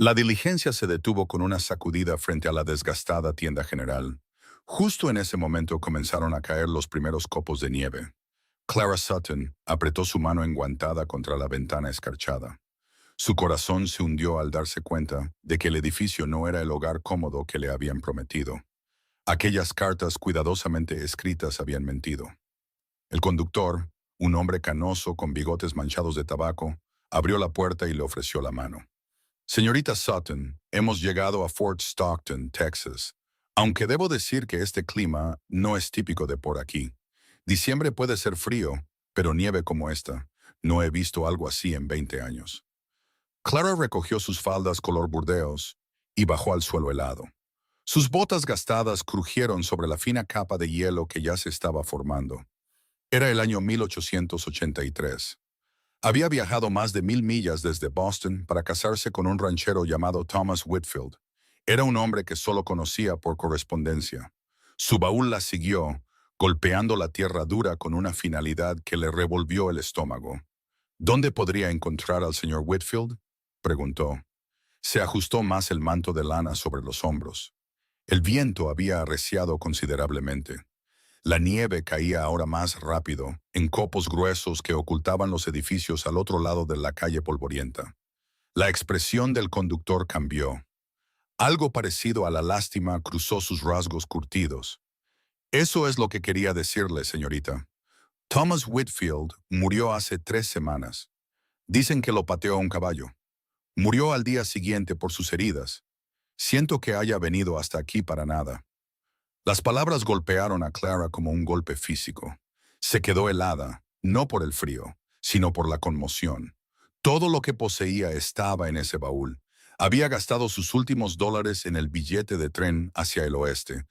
La diligencia se detuvo con una sacudida frente a la desgastada tienda general. Justo en ese momento comenzaron a caer los primeros copos de nieve. Clara Sutton apretó su mano enguantada contra la ventana escarchada. Su corazón se hundió al darse cuenta de que el edificio no era el hogar cómodo que le habían prometido. Aquellas cartas cuidadosamente escritas habían mentido. El conductor, un hombre canoso con bigotes manchados de tabaco, abrió la puerta y le ofreció la mano. Señorita Sutton, hemos llegado a Fort Stockton, Texas. Aunque debo decir que este clima no es típico de por aquí. Diciembre puede ser frío, pero nieve como esta. No he visto algo así en 20 años. Clara recogió sus faldas color burdeos y bajó al suelo helado. Sus botas gastadas crujieron sobre la fina capa de hielo que ya se estaba formando. Era el año 1883. Había viajado más de 1000 millas desde Boston para casarse con un ranchero llamado Thomas Whitfield. Era un hombre que solo conocía por correspondencia. Su baúl la siguió, golpeando la tierra dura con una finalidad que le revolvió el estómago. ¿Dónde podría encontrar al señor Whitfield?, preguntó. Se ajustó más el manto de lana sobre los hombros. El viento había arreciado considerablemente. La nieve caía ahora más rápido, en copos gruesos que ocultaban los edificios al otro lado de la calle polvorienta. La expresión del conductor cambió. Algo parecido a la lástima cruzó sus rasgos curtidos. Eso es lo que quería decirle, señorita. Thomas Whitfield murió hace 3 semanas. Dicen que lo pateó un caballo. Murió al día siguiente por sus heridas. Siento que haya venido hasta aquí para nada. Las palabras golpearon a Clara como un golpe físico. Se quedó helada, no por el frío, sino por la conmoción. Todo lo que poseía estaba en ese baúl. Había gastado sus últimos dólares en el billete de tren hacia el oeste.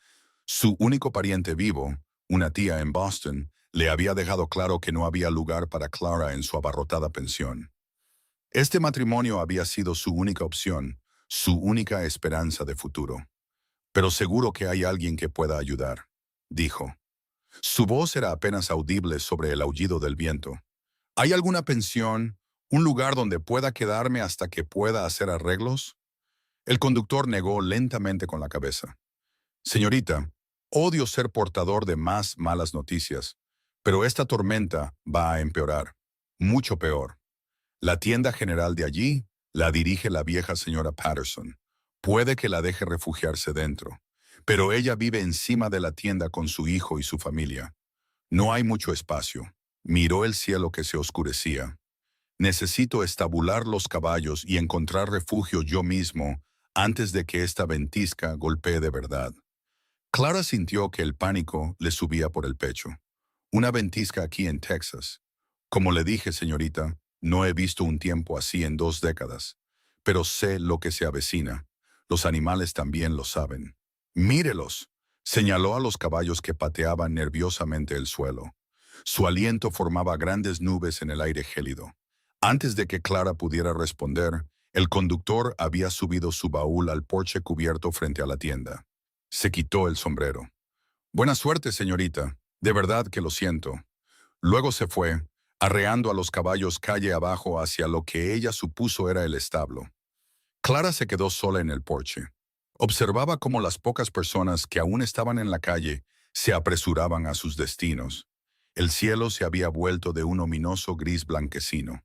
Su único pariente vivo, una tía en Boston, le había dejado claro que no había lugar para Clara en su abarrotada pensión. Este matrimonio había sido su única opción, su única esperanza de futuro. Pero seguro que hay alguien que pueda ayudar, dijo. Su voz era apenas audible sobre el aullido del viento. ¿Hay alguna pensión, un lugar donde pueda quedarme hasta que pueda hacer arreglos? El conductor negó lentamente con la cabeza. Señorita, odio ser portador de más malas noticias, pero esta tormenta va a empeorar. Mucho peor. La tienda general de allí la dirige la vieja señora Patterson. Puede que la deje refugiarse dentro, pero ella vive encima de la tienda con su hijo y su familia. No hay mucho espacio. Miró el cielo que se oscurecía. Necesito estabular los caballos y encontrar refugio yo mismo antes de que esta ventisca golpee de verdad. Clara sintió que el pánico le subía por el pecho. Una ventisca aquí en Texas. Como le dije, señorita, no he visto un tiempo así en 2 décadas, pero sé lo que se avecina. Los animales también lo saben. Mírelos, señaló a los caballos que pateaban nerviosamente el suelo. Su aliento formaba grandes nubes en el aire gélido. Antes de que Clara pudiera responder, el conductor había subido su baúl al porche cubierto frente a la tienda. Se quitó el sombrero. Buena suerte, señorita. De verdad que lo siento. Luego se fue, arreando a los caballos calle abajo hacia lo que ella supuso era el establo. Clara se quedó sola en el porche. Observaba cómo las pocas personas que aún estaban en la calle se apresuraban a sus destinos. El cielo se había vuelto de un ominoso gris blanquecino.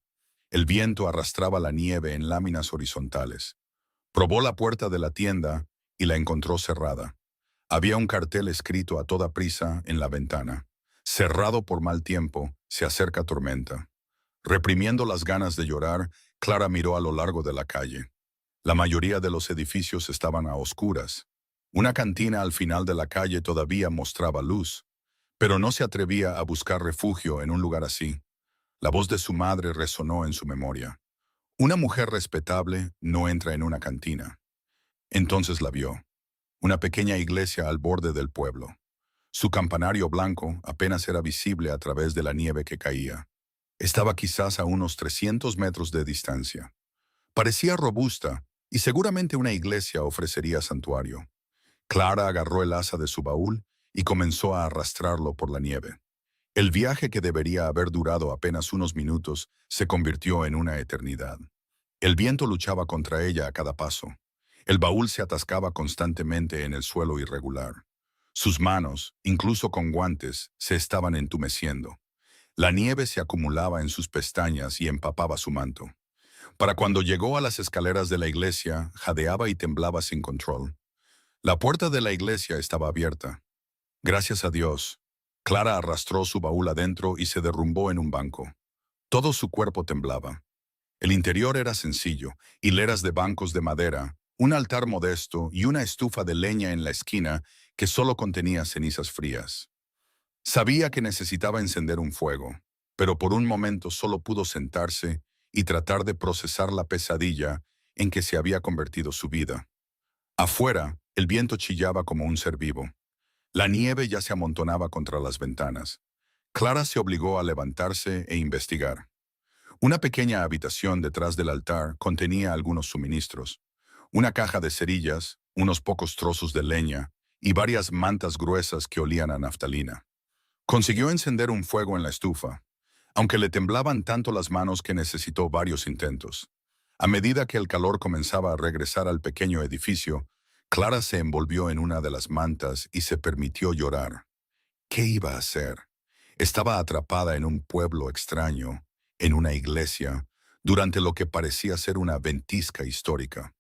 El viento arrastraba la nieve en láminas horizontales. Probó la puerta de la tienda y la encontró cerrada. Había un cartel escrito a toda prisa en la ventana. Cerrado por mal tiempo, se acerca tormenta. Reprimiendo las ganas de llorar, Clara miró a lo largo de la calle. La mayoría de los edificios estaban a oscuras. Una cantina al final de la calle todavía mostraba luz, pero no se atrevía a buscar refugio en un lugar así. La voz de su madre resonó en su memoria. Una mujer respetable no entra en una cantina. Entonces la vio. Una pequeña iglesia al borde del pueblo. Su campanario blanco apenas era visible a través de la nieve que caía. Estaba quizás a unos 300 metros de distancia. Parecía robusta y seguramente una iglesia ofrecería santuario. Clara agarró el asa de su baúl y comenzó a arrastrarlo por la nieve. El viaje que debería haber durado apenas unos minutos se convirtió en una eternidad. El viento luchaba contra ella a cada paso. El baúl se atascaba constantemente en el suelo irregular. Sus manos, incluso con guantes, se estaban entumeciendo. La nieve se acumulaba en sus pestañas y empapaba su manto. Para cuando llegó a las escaleras de la iglesia, jadeaba y temblaba sin control. La puerta de la iglesia estaba abierta. Gracias a Dios. Clara arrastró su baúl adentro y se derrumbó en un banco. Todo su cuerpo temblaba. El interior era sencillo, hileras de bancos de madera, un altar modesto y una estufa de leña en la esquina que solo contenía cenizas frías. Sabía que necesitaba encender un fuego, pero por un momento solo pudo sentarse y tratar de procesar la pesadilla en que se había convertido su vida. Afuera, el viento chillaba como un ser vivo. La nieve ya se amontonaba contra las ventanas. Clara se obligó a levantarse e investigar. Una pequeña habitación detrás del altar contenía algunos suministros, una caja de cerillas, unos pocos trozos de leña y varias mantas gruesas que olían a naftalina. Consiguió encender un fuego en la estufa, aunque le temblaban tanto las manos que necesitó varios intentos. A medida que el calor comenzaba a regresar al pequeño edificio, Clara se envolvió en una de las mantas y se permitió llorar. ¿Qué iba a hacer? Estaba atrapada en un pueblo extraño, en una iglesia, durante lo que parecía ser una ventisca histórica.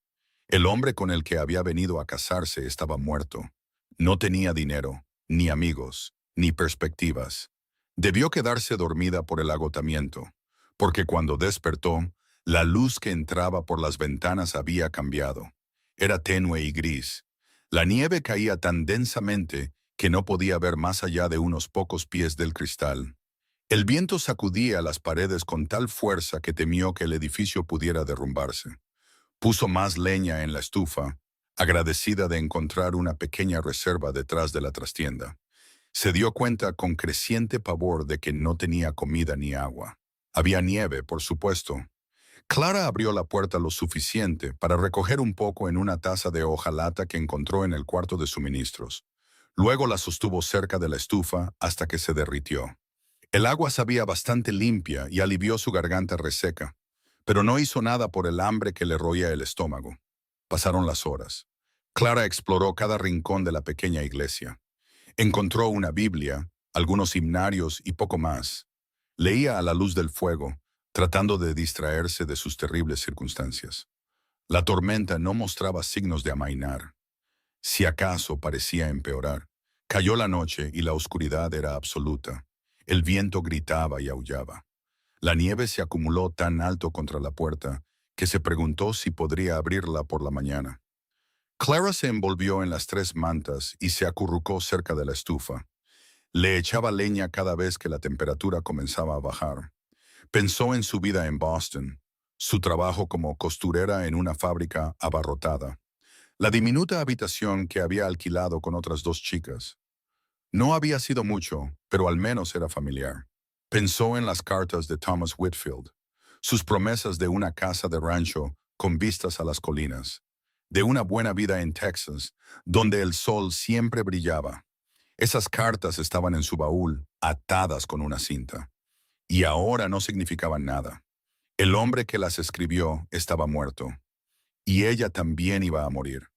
El hombre con el que había venido a casarse estaba muerto. No tenía dinero, ni amigos, ni perspectivas. Debió quedarse dormida por el agotamiento, porque cuando despertó, la luz que entraba por las ventanas había cambiado. Era tenue y gris. La nieve caía tan densamente que no podía ver más allá de unos pocos pies del cristal. El viento sacudía las paredes con tal fuerza que temió que el edificio pudiera derrumbarse. Puso más leña en la estufa, agradecida de encontrar una pequeña reserva detrás de la trastienda. Se dio cuenta con creciente pavor de que no tenía comida ni agua. Había nieve, por supuesto. Clara abrió la puerta lo suficiente para recoger un poco en una taza de hojalata que encontró en el cuarto de suministros. Luego la sostuvo cerca de la estufa hasta que se derritió. El agua sabía bastante limpia y alivió su garganta reseca, pero no hizo nada por el hambre que le roía el estómago. Pasaron las horas. Clara exploró cada rincón de la pequeña iglesia. Encontró una Biblia, algunos himnarios y poco más. Leía a la luz del fuego, tratando de distraerse de sus terribles circunstancias. La tormenta no mostraba signos de amainar. Si acaso parecía empeorar. Cayó la noche y la oscuridad era absoluta. El viento gritaba y aullaba. La nieve se acumuló tan alto contra la puerta que se preguntó si podría abrirla por la mañana. Clara se envolvió en las 3 mantas y se acurrucó cerca de la estufa. Le echaba leña cada vez que la temperatura comenzaba a bajar. Pensó en su vida en Boston, su trabajo como costurera en una fábrica abarrotada, la diminuta habitación que había alquilado con otras 2 chicas. No había sido mucho, pero al menos era familiar. Pensó en las cartas de Thomas Whitfield, sus promesas de una casa de rancho con vistas a las colinas, de una buena vida en Texas, donde el sol siempre brillaba. Esas cartas estaban en su baúl, atadas con una cinta, y ahora no significaban nada. El hombre que las escribió estaba muerto, y ella también iba a morir,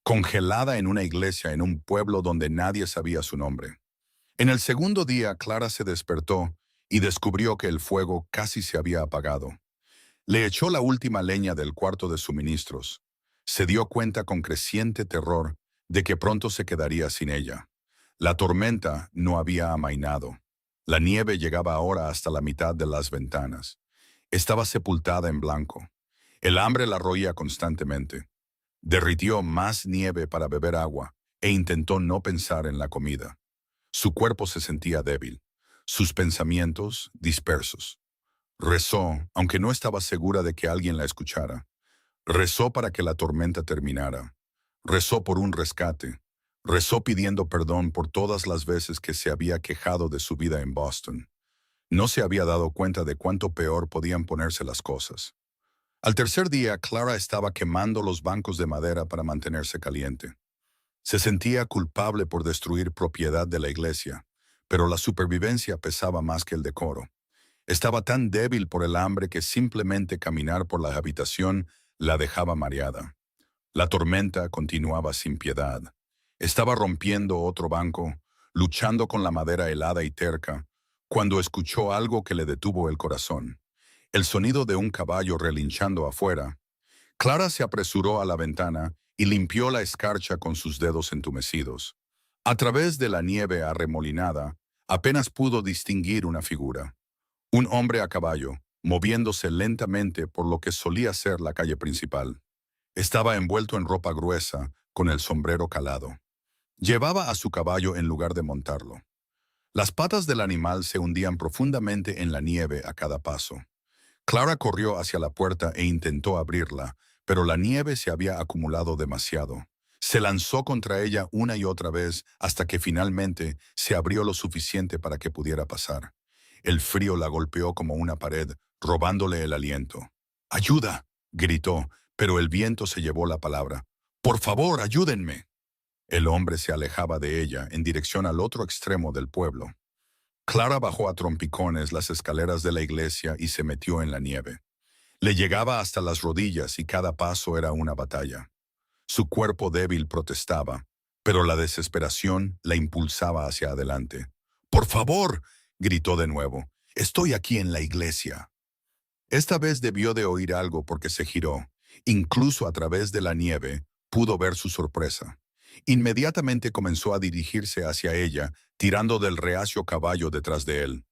congelada en una iglesia en un pueblo donde nadie sabía su nombre. En el segundo día, Clara se despertó y descubrió que el fuego casi se había apagado. Le echó la última leña del cuarto de suministros. Se dio cuenta con creciente terror de que pronto se quedaría sin ella. La tormenta no había amainado. La nieve llegaba ahora hasta la mitad de las ventanas. Estaba sepultada en blanco. El hambre la roía constantemente. Derritió más nieve para beber agua e intentó no pensar en la comida. Su cuerpo se sentía débil, sus pensamientos dispersos. Rezó, aunque no estaba segura de que alguien la escuchara. Rezó para que la tormenta terminara. Rezó por un rescate. Rezó pidiendo perdón por todas las veces que se había quejado de su vida en Boston. No se había dado cuenta de cuánto peor podían ponerse las cosas. Al tercer día, Clara estaba quemando los bancos de madera para mantenerse caliente. Se sentía culpable por destruir propiedad de la iglesia, pero la supervivencia pesaba más que el decoro. Estaba tan débil por el hambre que simplemente caminar por la habitación la dejaba mareada. La tormenta continuaba sin piedad. Estaba rompiendo otro banco, luchando con la madera helada y terca, cuando escuchó algo que le detuvo el corazón. El sonido de un caballo relinchando afuera. Clara se apresuró a la ventana y limpió la escarcha con sus dedos entumecidos. A través de la nieve arremolinada, apenas pudo distinguir una figura. Un hombre a caballo, moviéndose lentamente por lo que solía ser la calle principal. Estaba envuelto en ropa gruesa, con el sombrero calado. Llevaba a su caballo en lugar de montarlo. Las patas del animal se hundían profundamente en la nieve a cada paso. Clara corrió hacia la puerta e intentó abrirla, pero la nieve se había acumulado demasiado. Se lanzó contra ella una y otra vez hasta que finalmente se abrió lo suficiente para que pudiera pasar. El frío la golpeó como una pared, robándole el aliento. ¡Ayuda!, gritó, pero el viento se llevó la palabra. ¡Por favor, ayúdenme! El hombre se alejaba de ella en dirección al otro extremo del pueblo. Clara bajó a trompicones las escaleras de la iglesia y se metió en la nieve. Le llegaba hasta las rodillas y cada paso era una batalla. Su cuerpo débil protestaba, pero la desesperación la impulsaba hacia adelante. ¡Por favor!, gritó de nuevo. «Estoy aquí en la iglesia». Esta vez debió de oír algo porque se giró. Incluso a través de la nieve, pudo ver su sorpresa. Inmediatamente comenzó a dirigirse hacia ella, tirando del reacio caballo detrás de él.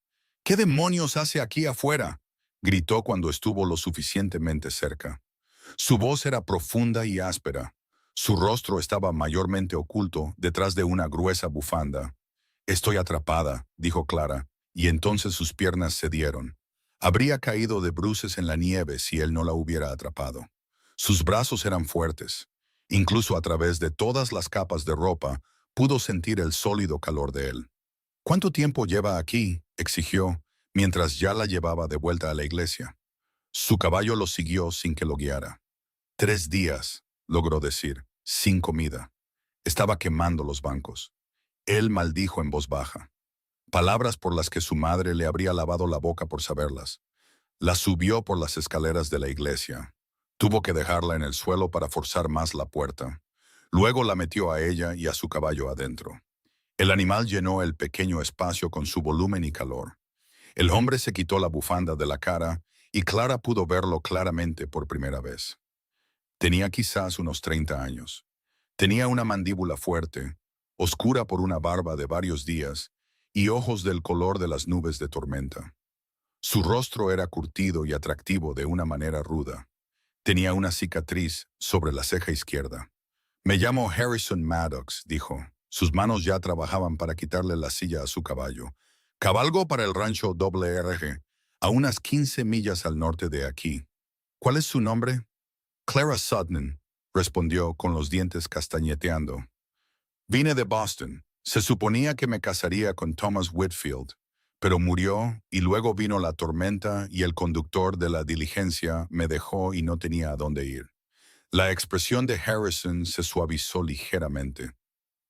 «¿Qué demonios hace aquí afuera?», gritó cuando estuvo lo suficientemente cerca. Su voz era profunda y áspera. Su rostro estaba mayormente oculto detrás de una gruesa bufanda. «Estoy atrapada», dijo Clara, y entonces sus piernas cedieron. Habría caído de bruces en la nieve si él no la hubiera atrapado. Sus brazos eran fuertes. Incluso a través de todas las capas de ropa, pudo sentir el sólido calor de él. «¿Cuánto tiempo lleva aquí?», exigió, mientras ya la llevaba de vuelta a la iglesia. Su caballo lo siguió sin que lo guiara. «3 días», logró decir, «sin comida». Estaba quemando los bancos. Él maldijo en voz baja. Palabras por las que su madre le habría lavado la boca por saberlas. La subió por las escaleras de la iglesia. Tuvo que dejarla en el suelo para forzar más la puerta. Luego la metió a ella y a su caballo adentro. El animal llenó el pequeño espacio con su volumen y calor. El hombre se quitó la bufanda de la cara y Clara pudo verlo claramente por primera vez. Tenía quizás unos 30 años. Tenía una mandíbula fuerte, oscura por una barba de varios días, y ojos del color de las nubes de tormenta. Su rostro era curtido y atractivo de una manera ruda. Tenía una cicatriz sobre la ceja izquierda. «Me llamo Harrison Maddox», dijo. Sus manos ya trabajaban para quitarle la silla a su caballo. «Cabalgo para el rancho WRG, a unas 15 millas al norte de aquí». «¿Cuál es su nombre?» «Clara Sutton», respondió con los dientes castañeteando. «Vine de Boston. Se suponía que me casaría con Thomas Whitfield, pero murió y luego vino la tormenta y el conductor de la diligencia me dejó y no tenía a dónde ir». La expresión de Harrison se suavizó ligeramente.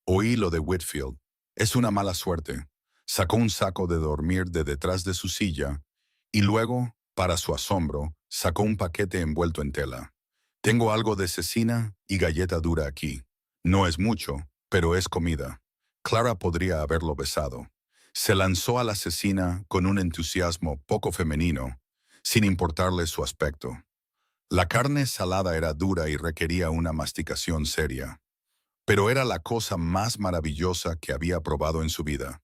«Oí lo de Whitfield. Es una mala suerte». Sacó un saco de dormir de detrás de su silla y luego, para su asombro, sacó un paquete envuelto en tela. «Tengo algo de cecina y galleta dura aquí. No es mucho, pero es comida». Clara podría haberlo besado. Se lanzó a la cecina con un entusiasmo poco femenino, sin importarle su aspecto. La carne salada era dura y requería una masticación seria, pero era la cosa más maravillosa que había probado en su vida.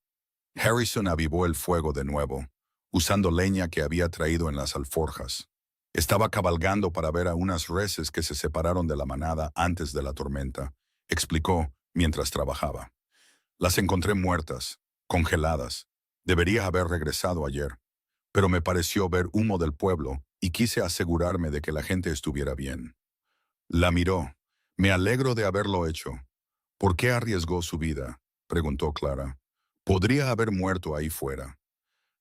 Harrison avivó el fuego de nuevo, usando leña que había traído en las alforjas. Estaba cabalgando para ver a unas reses que se separaron de la manada antes de la tormenta, explicó mientras trabajaba. «Las encontré muertas, congeladas. Debería haber regresado ayer, pero me pareció ver humo del pueblo y quise asegurarme de que la gente estuviera bien». La miró. «Me alegro de haberlo hecho». «¿Por qué arriesgó su vida?», preguntó Clara. «Podría haber muerto ahí fuera».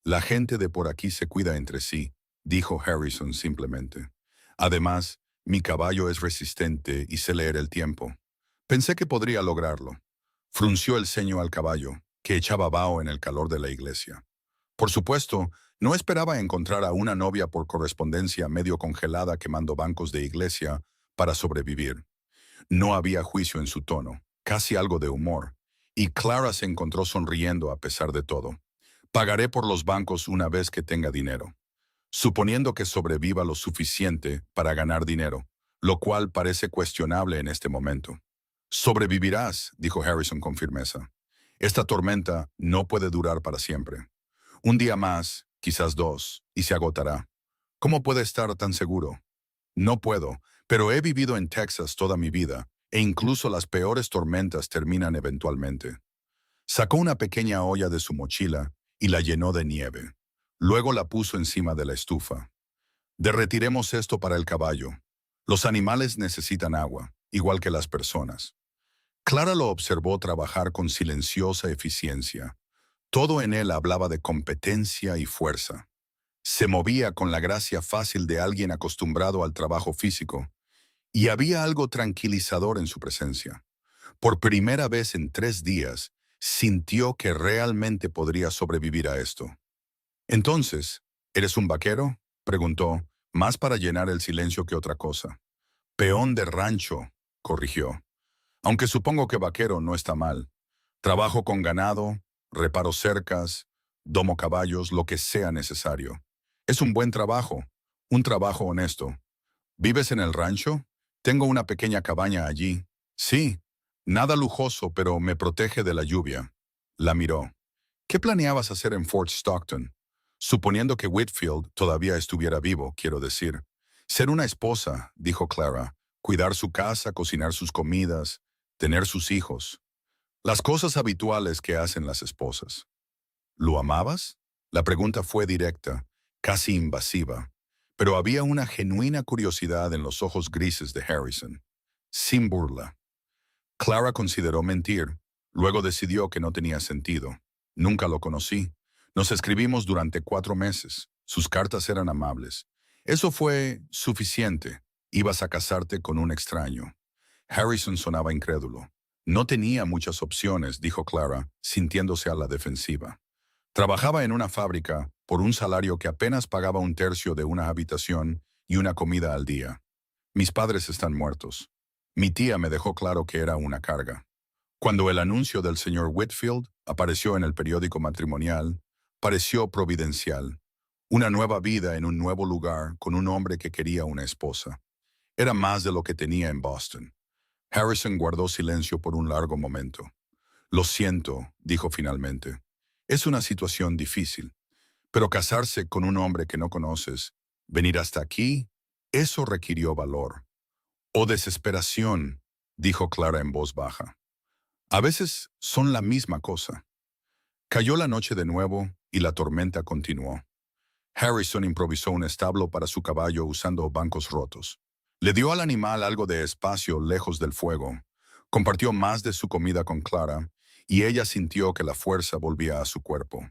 «La gente de por aquí se cuida entre sí», dijo Harrison simplemente. «Además, mi caballo es resistente y sé leer el tiempo. Pensé que podría lograrlo». Frunció el ceño al caballo, que echaba vaho en el calor de la iglesia. «Por supuesto, No esperaba encontrar a una novia por correspondencia medio congelada quemando bancos de iglesia para sobrevivir. No había juicio en su tono, casi algo de humor, y Clara se encontró sonriendo a pesar de todo. Pagaré por los bancos una vez que tenga dinero, suponiendo que sobreviva lo suficiente para ganar dinero, lo cual parece cuestionable en este momento. Sobrevivirás, dijo Harrison con firmeza. Esta tormenta no puede durar para siempre. Un día más, quizás dos, y se agotará. ¿Cómo puede estar tan seguro? No puedo, pero he vivido en Texas toda mi vida, e incluso las peores tormentas terminan eventualmente. Sacó una pequeña olla de su mochila y la llenó de nieve. Luego la puso encima de la estufa. Derretiremos esto para el caballo. Los animales necesitan agua, igual que las personas. Clara lo observó trabajar con silenciosa eficiencia. Todo en él hablaba de competencia y fuerza. Se movía con la gracia fácil de alguien acostumbrado al trabajo físico, y había algo tranquilizador en su presencia. Por primera vez en 3 días, sintió que realmente podría sobrevivir a esto. Entonces, ¿eres un vaquero?, preguntó, más para llenar el silencio que otra cosa. Peón de rancho, corrigió. Aunque supongo que vaquero no está mal. Trabajo con ganado, reparo cercas, domo caballos, lo que sea necesario. Es un buen trabajo, un trabajo honesto. ¿Vives en el rancho? Tengo una pequeña cabaña allí. Sí, nada lujoso, pero me protege de la lluvia. La miró. ¿Qué planeabas hacer en Fort Stockton? Suponiendo que Whitfield todavía estuviera vivo, quiero decir. Ser una esposa, dijo Clara. Cuidar su casa, cocinar sus comidas, tener sus hijos. Las cosas habituales que hacen las esposas. ¿Lo amabas? La pregunta fue directa, casi invasiva, pero había una genuina curiosidad en los ojos grises de Harrison. Sin burla. Clara consideró mentir, luego decidió que no tenía sentido. Nunca lo conocí. Nos escribimos durante 4 meses. Sus cartas eran amables. Eso fue suficiente. Ibas a casarte con un extraño. Harrison sonaba incrédulo. No tenía muchas opciones, dijo Clara, sintiéndose a la defensiva. Trabajaba en una fábrica por un salario que apenas pagaba un tercio de una habitación y una comida al día. Mis padres están muertos. Mi tía me dejó claro que era una carga. Cuando el anuncio del señor Whitfield apareció en el periódico matrimonial, pareció providencial. Una nueva vida en un nuevo lugar con un hombre que quería una esposa. Era más de lo que tenía en Boston. Harrison guardó silencio por un largo momento. Lo siento, dijo finalmente. Es una situación difícil, pero casarse con un hombre que no conoces, venir hasta aquí, eso requirió valor. O desesperación, dijo Clara en voz baja. A veces son la misma cosa. Cayó la noche de nuevo y la tormenta continuó. Harrison improvisó un establo para su caballo usando bancos rotos. Le dio al animal algo de espacio lejos del fuego. Compartió más de su comida con Clara y ella sintió que la fuerza volvía a su cuerpo.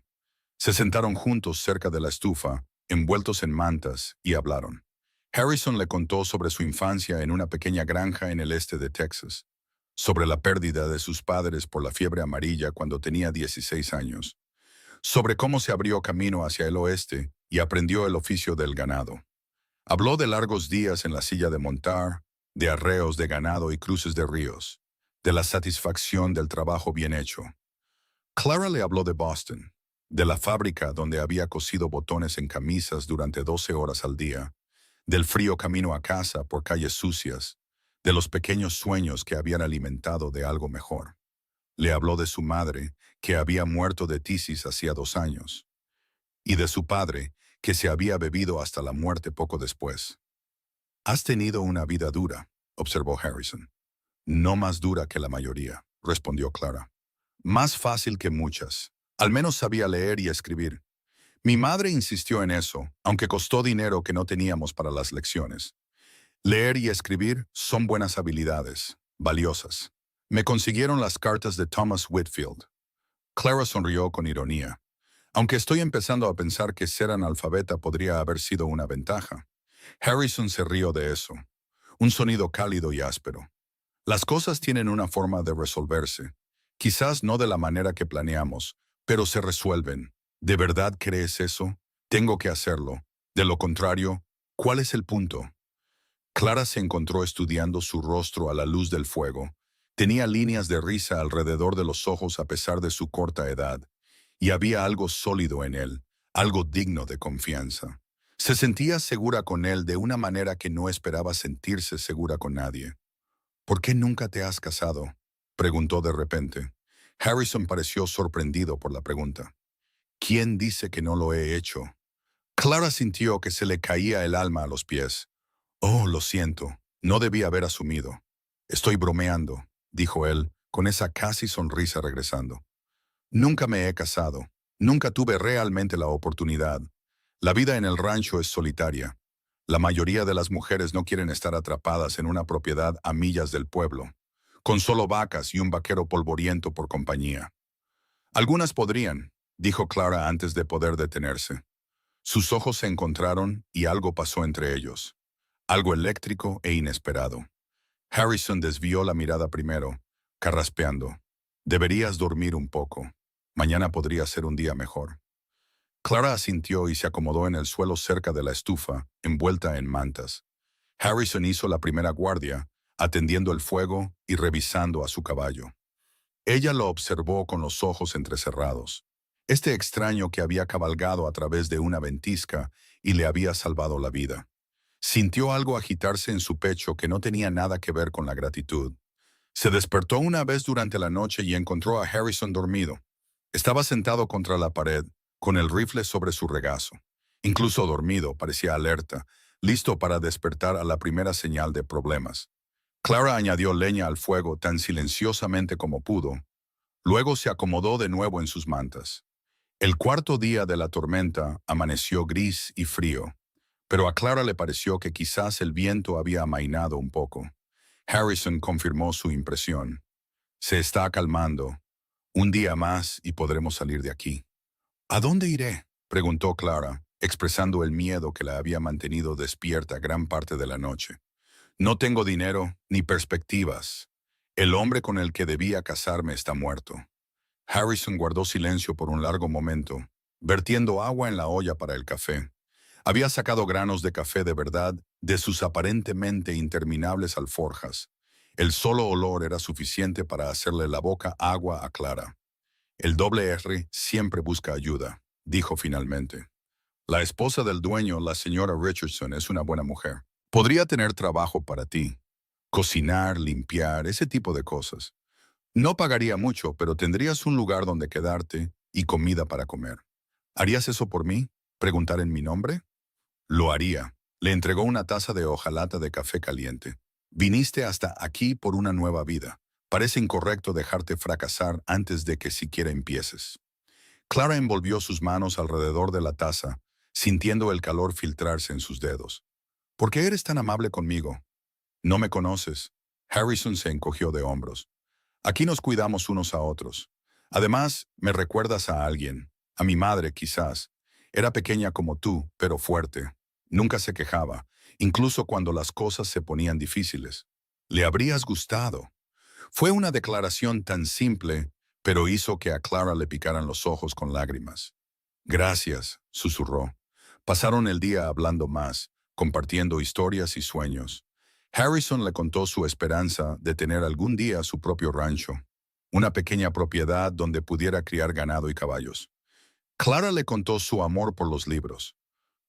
Se sentaron juntos cerca de la estufa, envueltos en mantas, y hablaron. Harrison le contó sobre su infancia en una pequeña granja en el este de Texas, sobre la pérdida de sus padres por la fiebre amarilla cuando tenía 16 años, sobre cómo se abrió camino hacia el oeste y aprendió el oficio del ganado. Habló de largos días en la silla de montar, de arreos de ganado y cruces de ríos, de la satisfacción del trabajo bien hecho. Clara le habló de Boston, de la fábrica donde había cosido botones en camisas durante 12 horas al día, del frío camino a casa por calles sucias, de los pequeños sueños que habían alimentado de algo mejor. Le habló de su madre, que había muerto de tisis hacía 2 años, y de su padre, que se había bebido hasta la muerte poco después. «Has tenido una vida dura», observó Harrison. «No más dura que la mayoría», respondió Clara. «Más fácil que muchas. Al menos sabía leer y escribir. Mi madre insistió en eso, aunque costó dinero que no teníamos para las lecciones. Leer y escribir son buenas habilidades, valiosas. Me consiguieron las cartas de Thomas Whitfield». Clara sonrió con ironía. «Aunque estoy empezando a pensar que ser analfabeta podría haber sido una ventaja». Harrison se rió de eso. Un sonido cálido y áspero. «Las cosas tienen una forma de resolverse. Quizás no de la manera que planeamos, pero se resuelven. ¿De verdad crees eso? Tengo que hacerlo. De lo contrario, ¿cuál es el punto? Clara se encontró estudiando su rostro a la luz del fuego. Tenía líneas de risa alrededor de los ojos a pesar de su corta edad, y había algo sólido en él, algo digno de confianza. Se sentía segura con él de una manera que no esperaba sentirse segura con nadie. ¿Por qué nunca te has casado?, preguntó de repente. Harrison pareció sorprendido por la pregunta. ¿Quién dice que no lo he hecho? Clara sintió que se le caía el alma a los pies. Oh, lo siento, no debí haber asumido. Estoy bromeando, dijo él, con esa casi sonrisa regresando. Nunca me he casado, nunca tuve realmente la oportunidad. La vida en el rancho es solitaria. La mayoría de las mujeres no quieren estar atrapadas en una propiedad a millas del pueblo, con solo vacas y un vaquero polvoriento por compañía. Algunas podrían, dijo Clara antes de poder detenerse. Sus ojos se encontraron y algo pasó entre ellos. Algo eléctrico e inesperado. Harrison desvió la mirada primero, carraspeando. Deberías dormir un poco. Mañana podría ser un día mejor. Clara asintió y se acomodó en el suelo cerca de la estufa, envuelta en mantas. Harrison hizo la primera guardia, atendiendo el fuego y revisando a su caballo. Ella lo observó con los ojos entrecerrados. Este extraño que había cabalgado a través de una ventisca y le había salvado la vida. Sintió algo agitarse en su pecho que no tenía nada que ver con la gratitud. Se despertó una vez durante la noche y encontró a Harrison dormido. Estaba sentado contra la pared, con el rifle sobre su regazo. Incluso dormido, parecía alerta, listo para despertar a la primera señal de problemas. Clara añadió leña al fuego tan silenciosamente como pudo. Luego se acomodó de nuevo en sus mantas. El cuarto día de la tormenta amaneció gris y frío, pero a Clara le pareció que quizás el viento había amainado un poco. Harrison confirmó su impresión. Se está calmando. Un día más y podremos salir de aquí. ¿A dónde iré?, preguntó Clara, expresando el miedo que la había mantenido despierta gran parte de la noche. No tengo dinero ni perspectivas. El hombre con el que debía casarme está muerto. Harrison guardó silencio por un largo momento, vertiendo agua en la olla para el café. Había sacado granos de café de verdad de sus aparentemente interminables alforjas. El solo olor era suficiente para hacerle la boca agua a Clara. El doble R siempre busca ayuda, dijo finalmente. La esposa del dueño, la señora Richardson, es una buena mujer. Podría tener trabajo para ti. Cocinar, limpiar, ese tipo de cosas. No pagaría mucho, pero tendrías un lugar donde quedarte y comida para comer. ¿Harías eso por mí? ¿Preguntar en mi nombre? Lo haría. Le entregó una taza de hojalata de café caliente. Viniste hasta aquí por una nueva vida. Parece incorrecto dejarte fracasar antes de que siquiera empieces. Clara envolvió sus manos alrededor de la taza, sintiendo el calor filtrarse en sus dedos. ¿Por qué eres tan amable conmigo? No me conoces. Harrison se encogió de hombros. Aquí nos cuidamos unos a otros. Además, me recuerdas a alguien. A mi madre, quizás. Era pequeña como tú, pero fuerte. Nunca se quejaba, incluso cuando las cosas se ponían difíciles. Le habrías gustado. Fue una declaración tan simple, pero hizo que a Clara le picaran los ojos con lágrimas. Gracias, susurró. Pasaron el día hablando más, compartiendo historias y sueños. Harrison le contó su esperanza de tener algún día su propio rancho, una pequeña propiedad donde pudiera criar ganado y caballos. Clara le contó su amor por los libros,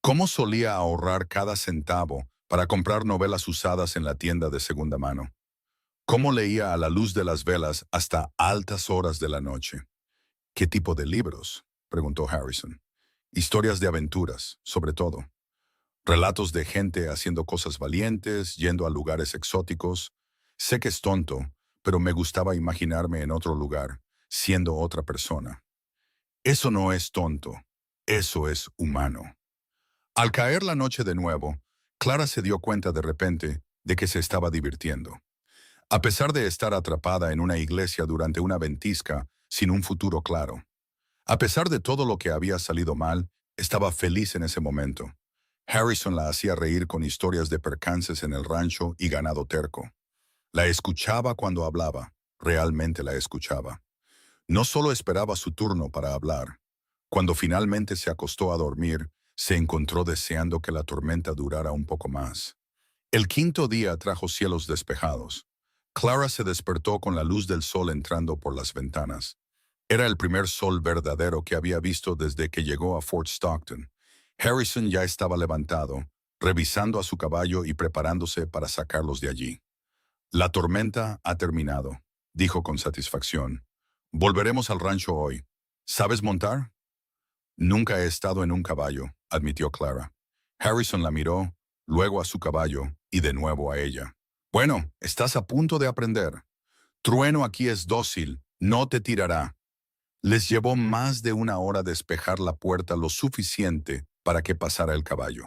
cómo solía ahorrar cada centavo para comprar novelas usadas en la tienda de segunda mano, cómo leía a la luz de las velas hasta altas horas de la noche. ¿Qué tipo de libros?, preguntó Harrison. Historias de aventuras, sobre todo. Relatos de gente haciendo cosas valientes, yendo a lugares exóticos. Sé que es tonto, pero me gustaba imaginarme en otro lugar, siendo otra persona. Eso no es tonto, eso es humano. Al caer la noche de nuevo, Clara se dio cuenta de repente de que se estaba divirtiendo. A pesar de estar atrapada en una iglesia durante una ventisca, sin un futuro claro. A pesar de todo lo que había salido mal, estaba feliz en ese momento. Harrison la hacía reír con historias de percances en el rancho y ganado terco. La escuchaba cuando hablaba, realmente la escuchaba. No solo esperaba su turno para hablar. Cuando finalmente se acostó a dormir, Se encontró deseando que la tormenta durara un poco más. El quinto día trajo cielos despejados. Clara se despertó con la luz del sol entrando por las ventanas. Era el primer sol verdadero que había visto desde que llegó a Fort Stockton. Harrison ya estaba levantado, revisando a su caballo y preparándose para sacarlos de allí. La tormenta ha terminado, dijo con satisfacción. Volveremos al rancho hoy. ¿Sabes montar? Nunca he estado en un caballo, admitió Clara. Harrison la miró, luego a su caballo y de nuevo a ella. Bueno, estás a punto de aprender. Trueno aquí es dócil, no te tirará. Les llevó más de una hora despejar la puerta lo suficiente para que pasara el caballo.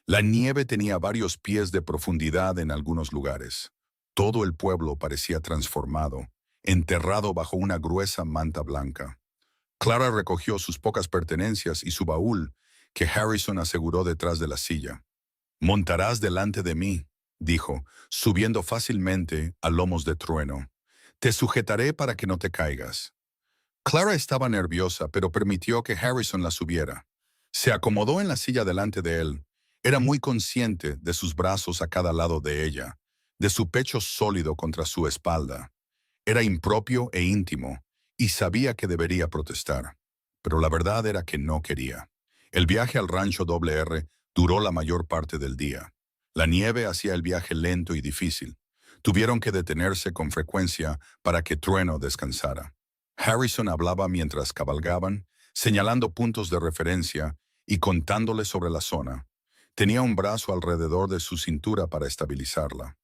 La nieve tenía varios pies de profundidad en algunos lugares. Todo el pueblo parecía transformado, enterrado bajo una gruesa manta blanca. Clara recogió sus pocas pertenencias y su baúl, que Harrison aseguró detrás de la silla. «Montarás delante de mí», dijo, subiendo fácilmente a lomos de trueno. «Te sujetaré para que no te caigas». Clara estaba nerviosa, pero permitió que Harrison la subiera. Se acomodó en la silla delante de él. Era muy consciente de sus brazos a cada lado de ella, de su pecho sólido contra su espalda. Era impropio e íntimo, y sabía que debería protestar. Pero la verdad era que no quería. El viaje al rancho R duró la mayor parte del día. La nieve hacía el viaje lento y difícil. Tuvieron que detenerse con frecuencia para que Trueno descansara. Harrison hablaba mientras cabalgaban, señalando puntos de referencia y contándole sobre la zona. Tenía un brazo alrededor de su cintura para estabilizarla.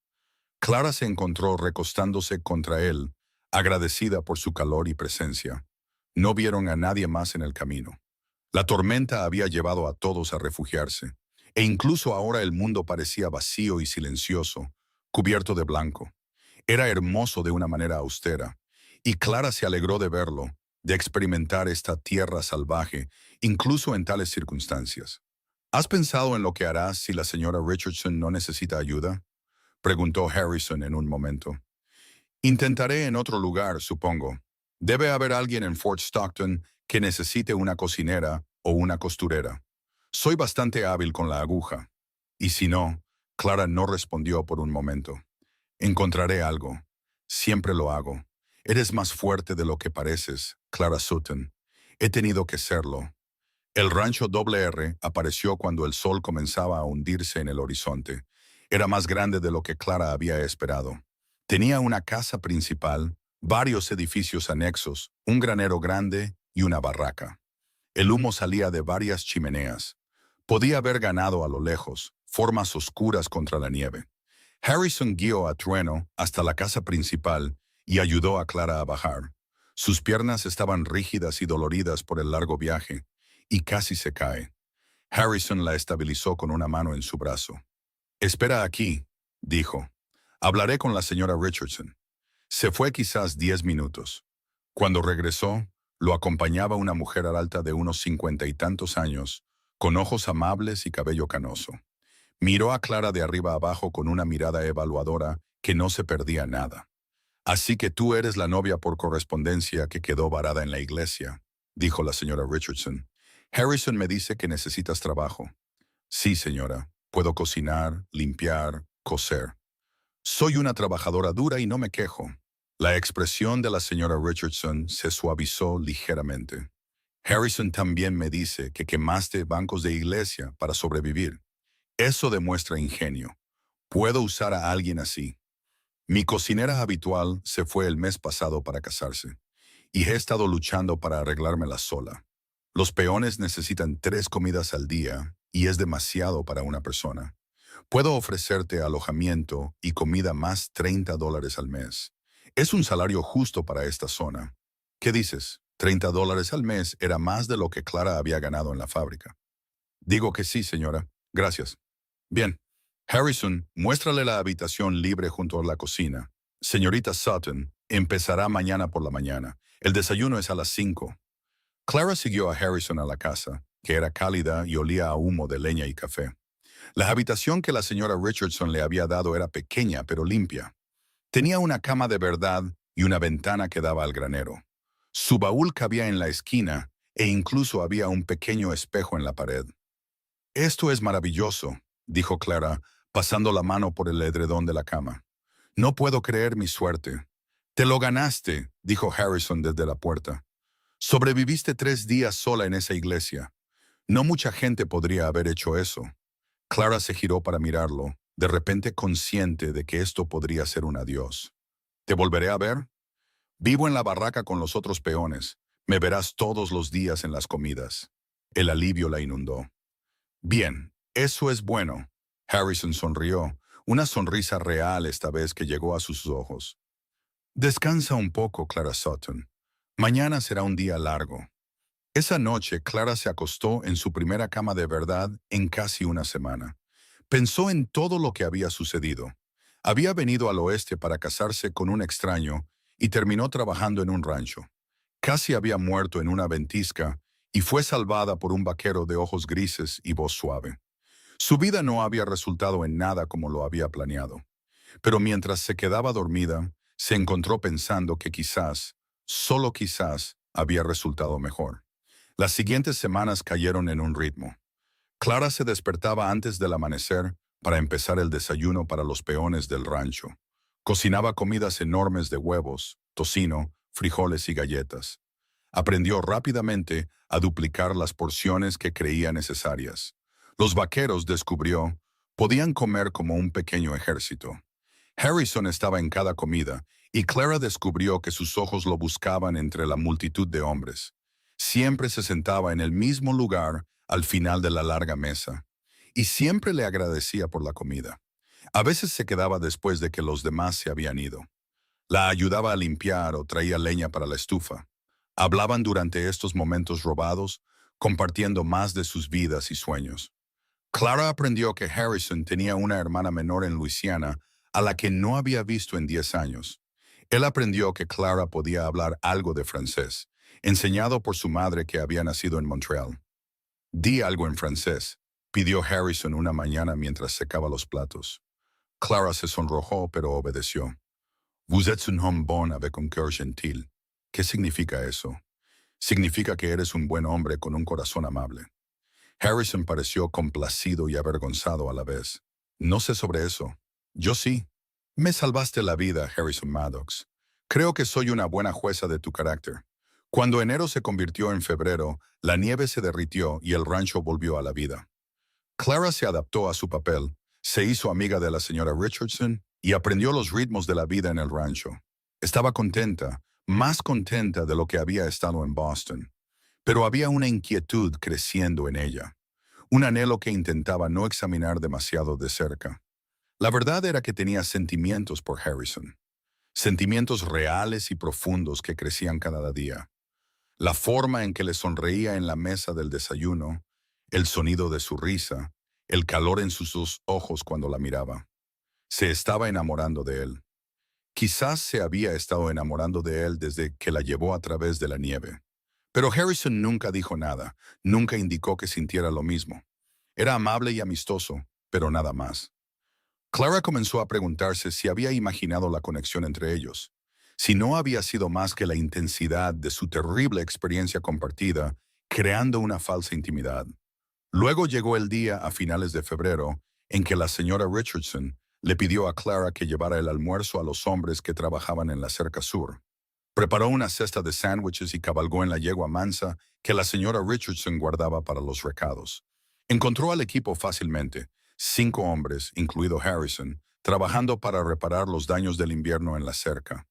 Clara se encontró recostándose contra él, agradecida por su calor y presencia. No vieron a nadie más en el camino. La tormenta había llevado a todos a refugiarse, e incluso ahora el mundo parecía vacío y silencioso, cubierto de blanco. Era hermoso de una manera austera, y Clara se alegró de verlo, de experimentar esta tierra salvaje, incluso en tales circunstancias. ¿Has pensado en lo que harás si la señora Richardson no necesita ayuda?, preguntó Harrison en un momento. Intentaré en otro lugar, supongo. Debe haber alguien en Fort Stockton que necesite una cocinera o una costurera. Soy bastante hábil con la aguja. Y si no, Clara no respondió por un momento. Encontraré algo. Siempre lo hago. Eres más fuerte de lo que pareces, Clara Sutton. He tenido que serlo. El rancho R apareció cuando el sol comenzaba a hundirse en el horizonte. Era más grande de lo que Clara había esperado. Tenía una casa principal, varios edificios anexos, un granero grande y una barraca. El humo salía de varias chimeneas. Podía ver ganado a lo lejos, formas oscuras contra la nieve. Harrison guió a Trueno hasta la casa principal y ayudó a Clara a bajar. Sus piernas estaban rígidas y doloridas por el largo viaje, y casi se cae. Harrison la estabilizó con una mano en su brazo. «Espera aquí», dijo. «Hablaré con la señora Richardson». Se fue quizás 10 minutos. Cuando regresó, lo acompañaba una mujer alta de unos 50 y tantos años, con ojos amables y cabello canoso. Miró a Clara de arriba abajo con una mirada evaluadora que no se perdía nada. «Así que tú eres la novia por correspondencia que quedó varada en la iglesia», dijo la señora Richardson. «Harrison me dice que necesitas trabajo». «Sí, señora. Puedo cocinar, limpiar, coser. Soy una trabajadora dura y no me quejo». La expresión de la señora Richardson se suavizó ligeramente. «Harrison también me dice que quemaste bancos de iglesia para sobrevivir. Eso demuestra ingenio. Puedo usar a alguien así. Mi cocinera habitual se fue el mes pasado para casarse, y he estado luchando para arreglármela sola. Los peones necesitan 3 comidas al día, y es demasiado para una persona. Puedo ofrecerte alojamiento y comida más $30 al mes. Es un salario justo para esta zona. ¿Qué dices? $30 al mes era más de lo que Clara había ganado en la fábrica. Digo que sí, señora. Gracias. Bien. Harrison, muéstrale la habitación libre junto a la cocina. Señorita Sutton, empezará mañana por la mañana. El desayuno es a las 5. Clara siguió a Harrison a la casa, que era cálida y olía a humo de leña y café. La habitación que la señora Richardson le había dado era pequeña pero limpia. Tenía una cama de verdad y una ventana que daba al granero. Su baúl cabía en la esquina e incluso había un pequeño espejo en la pared. Esto es maravilloso, dijo Clara, pasando la mano por el edredón de la cama. No puedo creer mi suerte. Te lo ganaste, dijo Harrison desde la puerta. Sobreviviste 3 días sola en esa iglesia. No mucha gente podría haber hecho eso. Clara se giró para mirarlo, de repente consciente de que esto podría ser un adiós. ¿Te volveré a ver? Vivo en la barraca con los otros peones. Me verás todos los días en las comidas. El alivio la inundó. Bien, eso es bueno. Harrison sonrió, una sonrisa real esta vez que llegó a sus ojos. Descansa un poco, Clara Sutton. Mañana será un día largo. Esa noche, Clara se acostó en su primera cama de verdad en casi una semana. Pensó en todo lo que había sucedido. Había venido al oeste para casarse con un extraño y terminó trabajando en un rancho. Casi había muerto en una ventisca y fue salvada por un vaquero de ojos grises y voz suave. Su vida no había resultado en nada como lo había planeado. Pero mientras se quedaba dormida, se encontró pensando que quizás, solo quizás, había resultado mejor. Las siguientes semanas cayeron en un ritmo. Clara se despertaba antes del amanecer para empezar el desayuno para los peones del rancho. Cocinaba comidas enormes de huevos, tocino, frijoles y galletas. Aprendió rápidamente a duplicar las porciones que creía necesarias. Los vaqueros, descubrió, podían comer como un pequeño ejército. Harrison estaba en cada comida, y Clara descubrió que sus ojos lo buscaban entre la multitud de hombres. Siempre se sentaba en el mismo lugar al final de la larga mesa, y siempre le agradecía por la comida. A veces se quedaba después de que los demás se habían ido. La ayudaba a limpiar o traía leña para la estufa. Hablaban durante estos momentos robados, compartiendo más de sus vidas y sueños. Clara aprendió que Harrison tenía una hermana menor en Luisiana a la que no había visto en 10 años. Él aprendió que Clara podía hablar algo de francés, enseñado por su madre que había nacido en Montreal. Di algo en francés, pidió Harrison una mañana mientras secaba los platos. Clara se sonrojó, pero obedeció. Vous êtes un homme bon avec un cœur gentil. ¿Qué significa eso? Significa que eres un buen hombre con un corazón amable. Harrison pareció complacido y avergonzado a la vez. No sé sobre eso. Yo sí. Me salvaste la vida, Harrison Maddox. Creo que soy una buena jueza de tu carácter. Cuando enero se convirtió en febrero, la nieve se derritió y el rancho volvió a la vida. Clara se adaptó a su papel, se hizo amiga de la señora Richardson y aprendió los ritmos de la vida en el rancho. Estaba contenta, más contenta de lo que había estado en Boston. Pero había una inquietud creciendo en ella, un anhelo que intentaba no examinar demasiado de cerca. La verdad era que tenía sentimientos por Harrison, sentimientos reales y profundos que crecían cada día. La forma en que le sonreía en la mesa del desayuno, el sonido de su risa, el calor en sus dos ojos cuando la miraba. Se estaba enamorando de él. Quizás se había estado enamorando de él desde que la llevó a través de la nieve. Pero Harrison nunca dijo nada, nunca indicó que sintiera lo mismo. Era amable y amistoso, pero nada más. Clara comenzó a preguntarse si había imaginado la conexión entre ellos, si no había sido más que la intensidad de su terrible experiencia compartida, creando una falsa intimidad. Luego llegó el día a finales de febrero en que la señora Richardson le pidió a Clara que llevara el almuerzo a los hombres que trabajaban en la cerca sur. Preparó una cesta de sándwiches y cabalgó en la yegua mansa que la señora Richardson guardaba para los recados. Encontró al equipo fácilmente, 5 hombres, incluido Harrison, trabajando para reparar los daños del invierno en la cerca.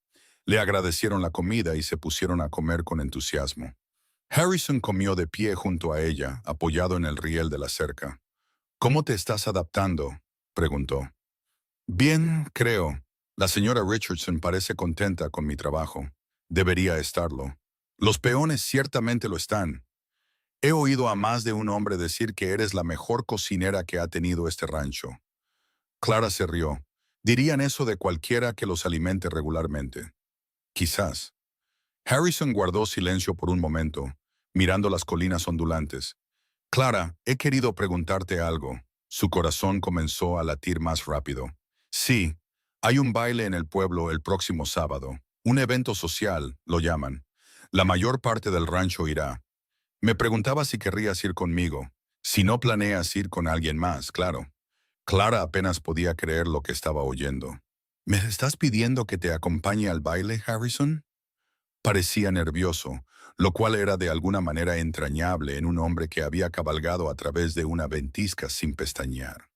Le agradecieron la comida y se pusieron a comer con entusiasmo. Harrison comió de pie junto a ella, apoyado en el riel de la cerca. ¿Cómo te estás adaptando?, preguntó. Bien, creo. La señora Richardson parece contenta con mi trabajo. Debería estarlo. Los peones ciertamente lo están. He oído a más de un hombre decir que eres la mejor cocinera que ha tenido este rancho. Clara se rió. Dirían eso de cualquiera que los alimente regularmente. Quizás. Harrison guardó silencio por un momento, mirando las colinas ondulantes. Clara, he querido preguntarte algo. Su corazón comenzó a latir más rápido. Sí, hay un baile en el pueblo el próximo sábado. Un evento social, lo llaman. La mayor parte del rancho irá. Me preguntaba si querrías ir conmigo. Si no planeas ir con alguien más, claro. Clara apenas podía creer lo que estaba oyendo. ¿Me estás pidiendo que te acompañe al baile, Harrison? Parecía nervioso, lo cual era de alguna manera entrañable en un hombre que había cabalgado a través de una ventisca sin pestañear.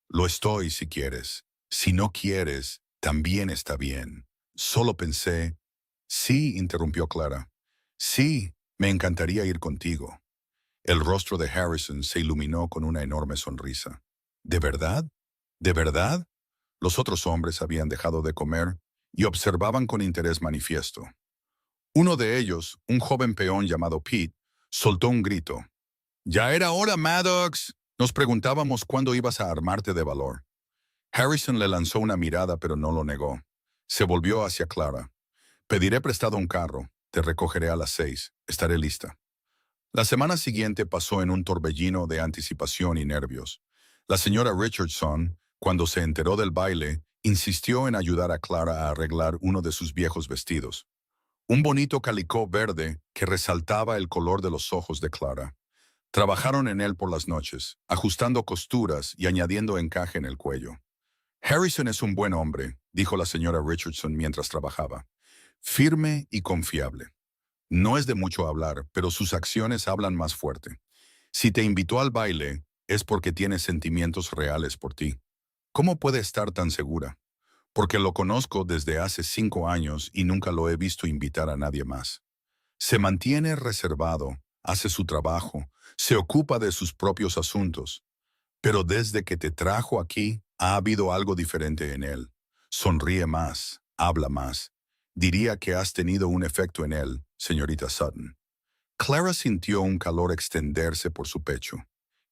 Lo estoy si quieres. Si no quieres, también está bien. Solo pensé. Sí, interrumpió Clara. Sí, me encantaría ir contigo. El rostro de Harrison se iluminó con una enorme sonrisa. ¿De verdad? ¿De verdad? Los otros hombres habían dejado de comer y observaban con interés manifiesto. Uno de ellos, un joven peón llamado Pete, soltó un grito. «¡Ya era hora, Maddox! Nos preguntábamos cuándo ibas a armarte de valor». Harrison le lanzó una mirada pero no lo negó. Se volvió hacia Clara. «Pediré prestado un carro. Te recogeré a las 6. Estaré lista». La semana siguiente pasó en un torbellino de anticipación y nervios. La señora Richardson, cuando se enteró del baile, insistió en ayudar a Clara a arreglar uno de sus viejos vestidos. Un bonito calicó verde que resaltaba el color de los ojos de Clara. Trabajaron en él por las noches, ajustando costuras y añadiendo encaje en el cuello. «Harrison es un buen hombre», dijo la señora Richardson mientras trabajaba. «Firme y confiable. No es de mucho hablar, pero sus acciones hablan más fuerte. Si te invitó al baile, es porque tiene sentimientos reales por ti. ¿Cómo puede estar tan segura? Porque lo conozco desde hace 5 años y nunca lo he visto invitar a nadie más. Se mantiene reservado, hace su trabajo, se ocupa de sus propios asuntos. Pero desde que te trajo aquí, ha habido algo diferente en él. Sonríe más, habla más. Diría que has tenido un efecto en él, señorita Sutton». Clara sintió un calor extenderse por su pecho.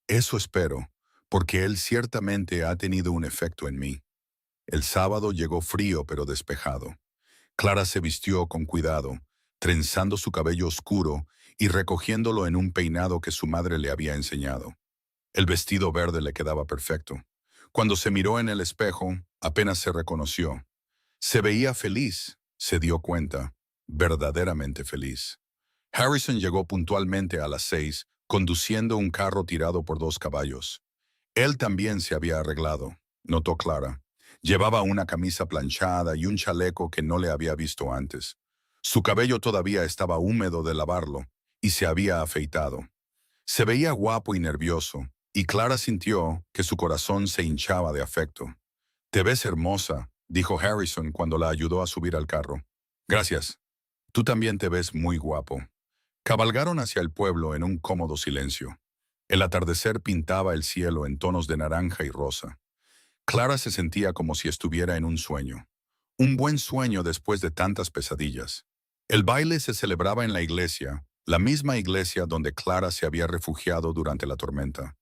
«Eso espero, porque él ciertamente ha tenido un efecto en mí». El sábado llegó frío pero despejado. Clara se vistió con cuidado, trenzando su cabello oscuro y recogiéndolo en un peinado que su madre le había enseñado. El vestido verde le quedaba perfecto. Cuando se miró en el espejo, apenas se reconoció. Se veía feliz, se dio cuenta, verdaderamente feliz. Harrison llegó puntualmente a las 6, conduciendo un carro tirado por 2 caballos. Él también se había arreglado, notó Clara. Llevaba una camisa planchada y un chaleco que no le había visto antes. Su cabello todavía estaba húmedo de lavarlo y se había afeitado. Se veía guapo y nervioso, y Clara sintió que su corazón se hinchaba de afecto. «Te ves hermosa», dijo Harrison cuando la ayudó a subir al carro. «Gracias. Tú también te ves muy guapo». Cabalgaron hacia el pueblo en un cómodo silencio. El atardecer pintaba el cielo en tonos de naranja y rosa. Clara se sentía como si estuviera en un sueño. Un buen sueño después de tantas pesadillas. El baile se celebraba en la iglesia, la misma iglesia donde Clara se había refugiado durante la tormenta.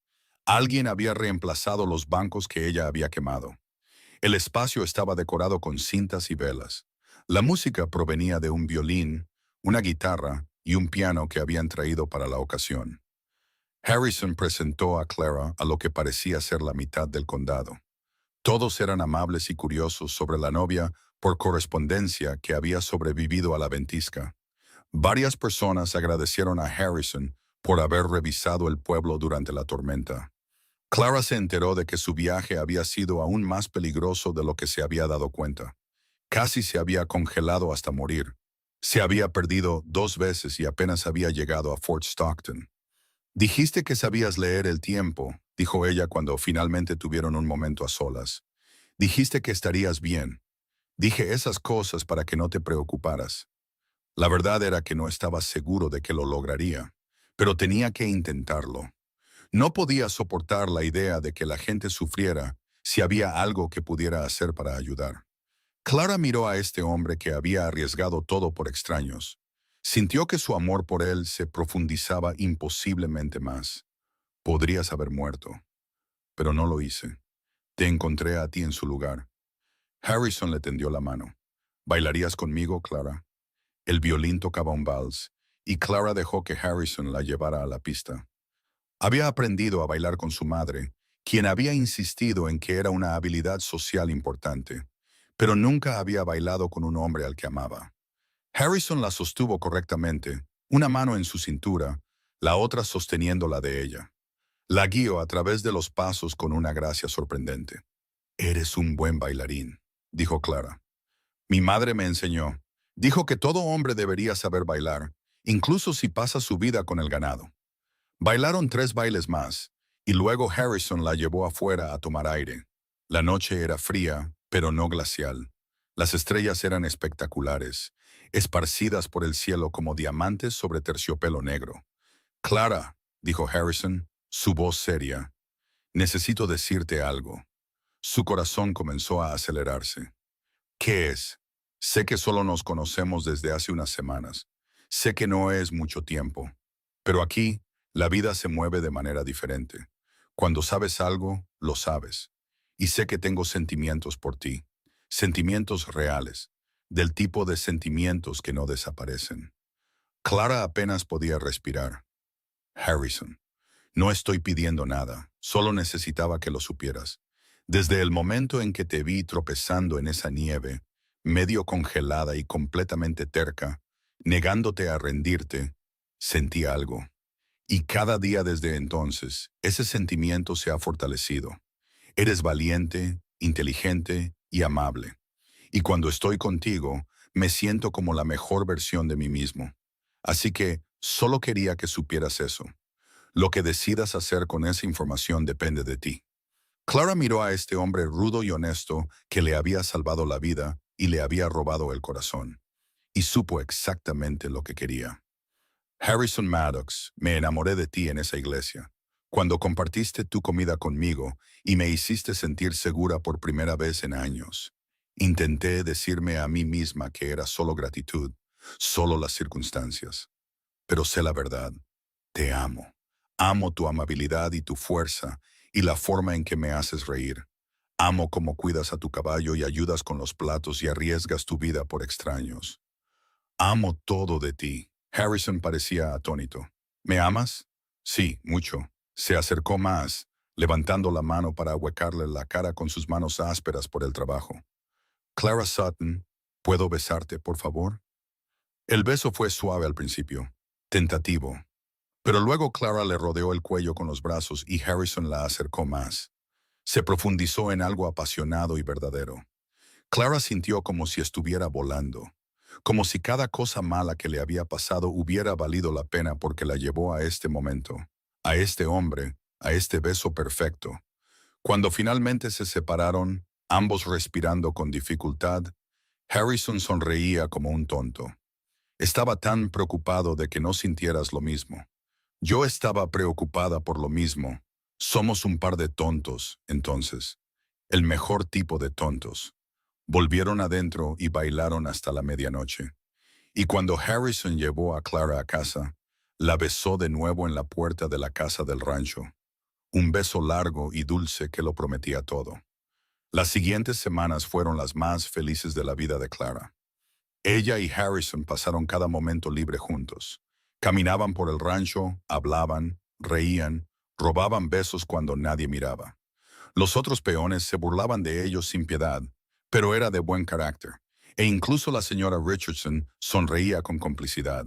Alguien había reemplazado los bancos que ella había quemado. El espacio estaba decorado con cintas y velas. La música provenía de un violín, una guitarra y un piano que habían traído para la ocasión. Harrison presentó a Clara a lo que parecía ser la mitad del condado. Todos eran amables y curiosos sobre la novia por correspondencia que había sobrevivido a la ventisca. Varias personas agradecieron a Harrison por haber revisado el pueblo durante la tormenta. Clara se enteró de que su viaje había sido aún más peligroso de lo que se había dado cuenta. Casi se había congelado hasta morir. Se había perdido 2 veces y apenas había llegado a Fort Stockton. «Dijiste que sabías leer el tiempo», dijo ella cuando finalmente tuvieron un momento a solas. «Dijiste que estarías bien. Dije esas cosas para que no te preocuparas». La verdad era que no estaba seguro de que lo lograría, pero tenía que intentarlo. No podía soportar la idea de que la gente sufriera si había algo que pudiera hacer para ayudar. Clara miró a este hombre que había arriesgado todo por extraños. Sintió que su amor por él se profundizaba imposiblemente más. «Podrías haber muerto, pero no lo hice. Te encontré a ti en su lugar». Harrison le tendió la mano. «¿Bailarías conmigo, Clara?» El violín tocaba un vals, y Clara dejó que Harrison la llevara a la pista. Había aprendido a bailar con su madre, quien había insistido en que era una habilidad social importante, pero nunca había bailado con un hombre al que amaba. Harrison la sostuvo correctamente, una mano en su cintura, la otra sosteniendo la de ella. La guío a través de los pasos con una gracia sorprendente. Eres un buen bailarín, dijo Clara. Mi madre me enseñó. Dijo que todo hombre debería saber bailar, incluso si pasa su vida con el ganado. Bailaron 3 bailes más, y luego Harrison la llevó afuera a tomar aire. La noche era fría, pero no glacial. Las estrellas eran espectaculares, esparcidas por el cielo como diamantes sobre terciopelo negro. Clara, dijo Harrison, su voz seria, necesito decirte algo. Su corazón comenzó a acelerarse. ¿Qué es? Sé que solo nos conocemos desde hace unas semanas. Sé que no es mucho tiempo. Pero aquí, la vida se mueve de manera diferente. Cuando sabes algo, lo sabes. Y sé que tengo sentimientos por ti. Sentimientos reales. Del tipo de sentimientos que no desaparecen. Clara apenas podía respirar. Harrison, no estoy pidiendo nada. Solo necesitaba que lo supieras. Desde el momento en que te vi tropezando en esa nieve, medio congelada y completamente terca, negándote a rendirte, sentí algo. Y cada día desde entonces, ese sentimiento se ha fortalecido. Eres valiente, inteligente y amable. Y cuando estoy contigo, me siento como la mejor versión de mí mismo. Así que solo quería que supieras eso. Lo que decidas hacer con esa información depende de ti. Clara miró a este hombre rudo y honesto que le había salvado la vida y le había robado el corazón. Y supo exactamente lo que quería. Harrison Maddox, me enamoré de ti en esa iglesia. Cuando compartiste tu comida conmigo y me hiciste sentir segura por primera vez en años. Intenté decirme a mí misma que era solo gratitud, solo las circunstancias. Pero sé la verdad. Te amo. Amo tu amabilidad y tu fuerza y la forma en que me haces reír. Amo cómo cuidas a tu caballo y ayudas con los platos y arriesgas tu vida por extraños. Amo todo de ti. Harrison parecía atónito. ¿Me amas? Sí, mucho. Se acercó más, levantando la mano para ahuecarle la cara con sus manos ásperas por el trabajo. Clara Sutton, ¿puedo besarte, por favor? El beso fue suave al principio, tentativo. Pero luego Clara le rodeó el cuello con los brazos y Harrison la acercó más. Se profundizó en algo apasionado y verdadero. Clara sintió como si estuviera volando, como si cada cosa mala que le había pasado hubiera valido la pena porque la llevó a este momento, a este hombre, a este beso perfecto. Cuando finalmente se separaron, ambos respirando con dificultad, Harrison sonreía como un tonto. Estaba tan preocupado de que no sintieras lo mismo. Yo estaba preocupada por lo mismo. Somos un par de tontos, entonces. El mejor tipo de tontos. Volvieron adentro y bailaron hasta la medianoche. Y cuando Harrison llevó a Clara a casa, la besó de nuevo en la puerta de la casa del rancho. Un beso largo y dulce que lo prometía todo. Las siguientes semanas fueron las más felices de la vida de Clara. Ella y Harrison pasaron cada momento libre juntos. Caminaban por el rancho, hablaban, reían, robaban besos cuando nadie miraba. Los otros peones se burlaban de ellos sin piedad, pero era de buen carácter, e incluso la señora Richardson sonreía con complicidad.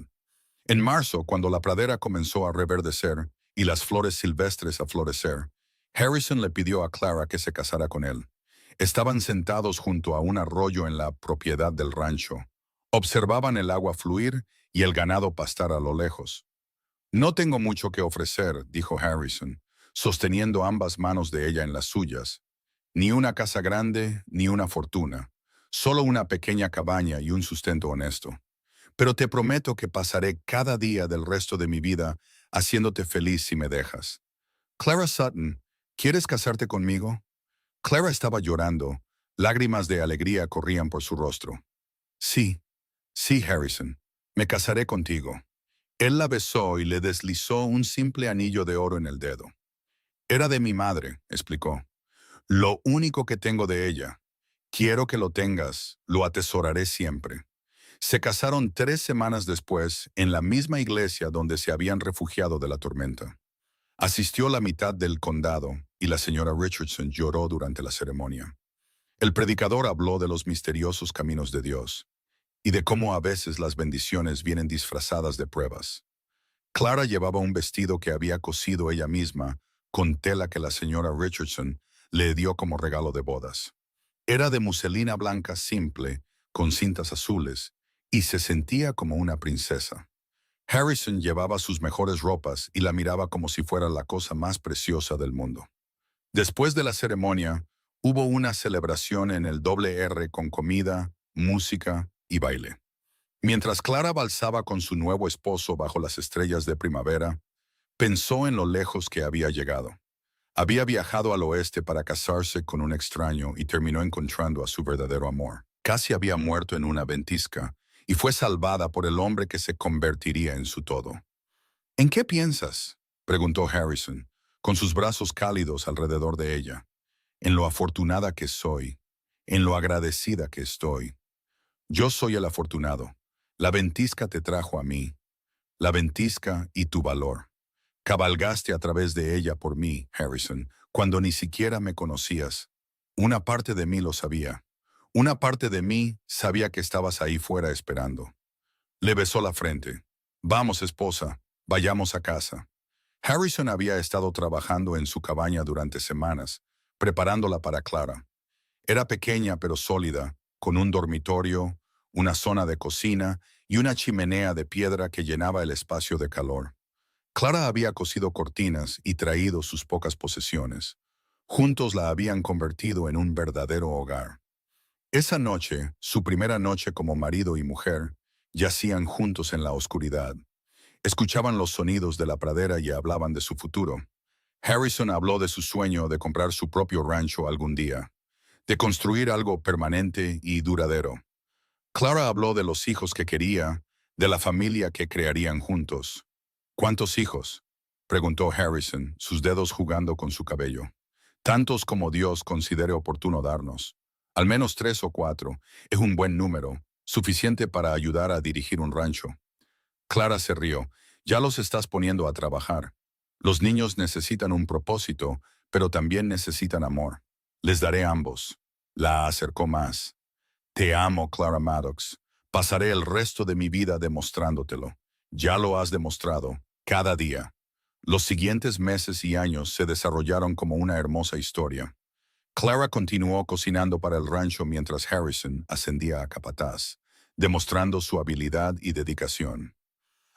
En marzo, cuando la pradera comenzó a reverdecer y las flores silvestres a florecer, Harrison le pidió a Clara que se casara con él. Estaban sentados junto a un arroyo en la propiedad del rancho. Observaban el agua fluir y el ganado pastar a lo lejos. No tengo mucho que ofrecer, dijo Harrison, sosteniendo ambas manos de ella en las suyas. Ni una casa grande, ni una fortuna. Solo una pequeña cabaña y un sustento honesto. Pero te prometo que pasaré cada día del resto de mi vida haciéndote feliz si me dejas. Clara Sutton, ¿quieres casarte conmigo? Clara estaba llorando. Lágrimas de alegría corrían por su rostro. Sí, sí, Harrison. Me casaré contigo. Él la besó y le deslizó un simple anillo de oro en el dedo. Era de mi madre, explicó. Lo único que tengo de ella. Quiero que lo tengas, lo atesoraré siempre. Se casaron 3 semanas después en la misma iglesia donde se habían refugiado de la tormenta. Asistió la mitad del condado y la señora Richardson lloró durante la ceremonia. El predicador habló de los misteriosos caminos de Dios y de cómo a veces las bendiciones vienen disfrazadas de pruebas. Clara llevaba un vestido que había cosido ella misma con tela que la señora Richardson le dio como regalo de bodas. Era de muselina blanca simple, con cintas azules, y se sentía como una princesa. Harrison llevaba sus mejores ropas y la miraba como si fuera la cosa más preciosa del mundo. Después de la ceremonia, hubo una celebración en el Doble R con comida, música y baile. Mientras Clara balsaba con su nuevo esposo bajo las estrellas de primavera, pensó en lo lejos que había llegado. Había viajado al oeste para casarse con un extraño y terminó encontrando a su verdadero amor. Casi había muerto en una ventisca y fue salvada por el hombre que se convertiría en su todo. ¿En qué piensas?, preguntó Harrison, con sus brazos cálidos alrededor de ella. En lo afortunada que soy, en lo agradecida que estoy. Yo soy el afortunado. La ventisca te trajo a mí, la ventisca y tu valor. Cabalgaste a través de ella por mí, Harrison, cuando ni siquiera me conocías. Una parte de mí lo sabía. Una parte de mí sabía que estabas ahí fuera esperando. Le besó la frente. Vamos, esposa, vayamos a casa. Harrison había estado trabajando en su cabaña durante semanas, preparándola para Clara. Era pequeña pero sólida, con un dormitorio, una zona de cocina y una chimenea de piedra que llenaba el espacio de calor. Clara había cosido cortinas y traído sus pocas posesiones. Juntos la habían convertido en un verdadero hogar. Esa noche, su primera noche como marido y mujer, yacían juntos en la oscuridad. Escuchaban los sonidos de la pradera y hablaban de su futuro. Harrison habló de su sueño de comprar su propio rancho algún día, de construir algo permanente y duradero. Clara habló de los hijos que quería, de la familia que crearían juntos. ¿Cuántos hijos?, preguntó Harrison, sus dedos jugando con su cabello. Tantos como Dios considere oportuno darnos. Al menos 3 o 4, es un buen número, suficiente para ayudar a dirigir un rancho. Clara se rió. Ya los estás poniendo a trabajar. Los niños necesitan un propósito, pero también necesitan amor. Les daré ambos. La acercó más. Te amo, Clara Maddox. Pasaré el resto de mi vida demostrándotelo. Ya lo has demostrado, cada día. Los siguientes meses y años se desarrollaron como una hermosa historia. Clara continuó cocinando para el rancho mientras Harrison ascendía a capataz, demostrando su habilidad y dedicación.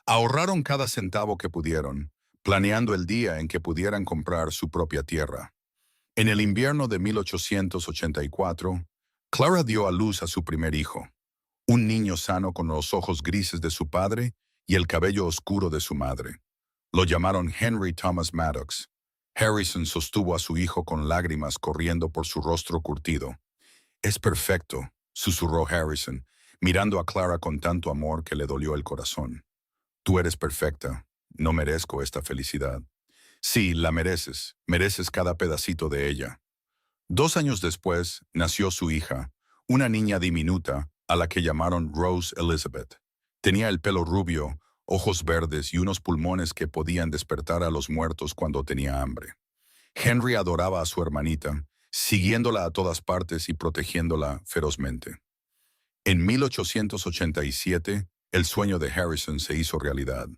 Ahorraron cada centavo que pudieron, planeando el día en que pudieran comprar su propia tierra. En el invierno de 1884, Clara dio a luz a su primer hijo, un niño sano con los ojos grises de su padre y el cabello oscuro de su madre. Lo llamaron Henry Thomas Maddox. Harrison sostuvo a su hijo con lágrimas corriendo por su rostro curtido. «Es perfecto», susurró Harrison, mirando a Clara con tanto amor que le dolió el corazón. «Tú eres perfecta. No merezco esta felicidad». «Sí, la mereces. Mereces cada pedacito de ella». 2 años después, nació su hija, una niña diminuta a la que llamaron Rose Elizabeth. Tenía el pelo rubio, ojos verdes y unos pulmones que podían despertar a los muertos cuando tenía hambre. Henry adoraba a su hermanita, siguiéndola a todas partes y protegiéndola ferozmente. En 1887, el sueño de Harrison se hizo realidad.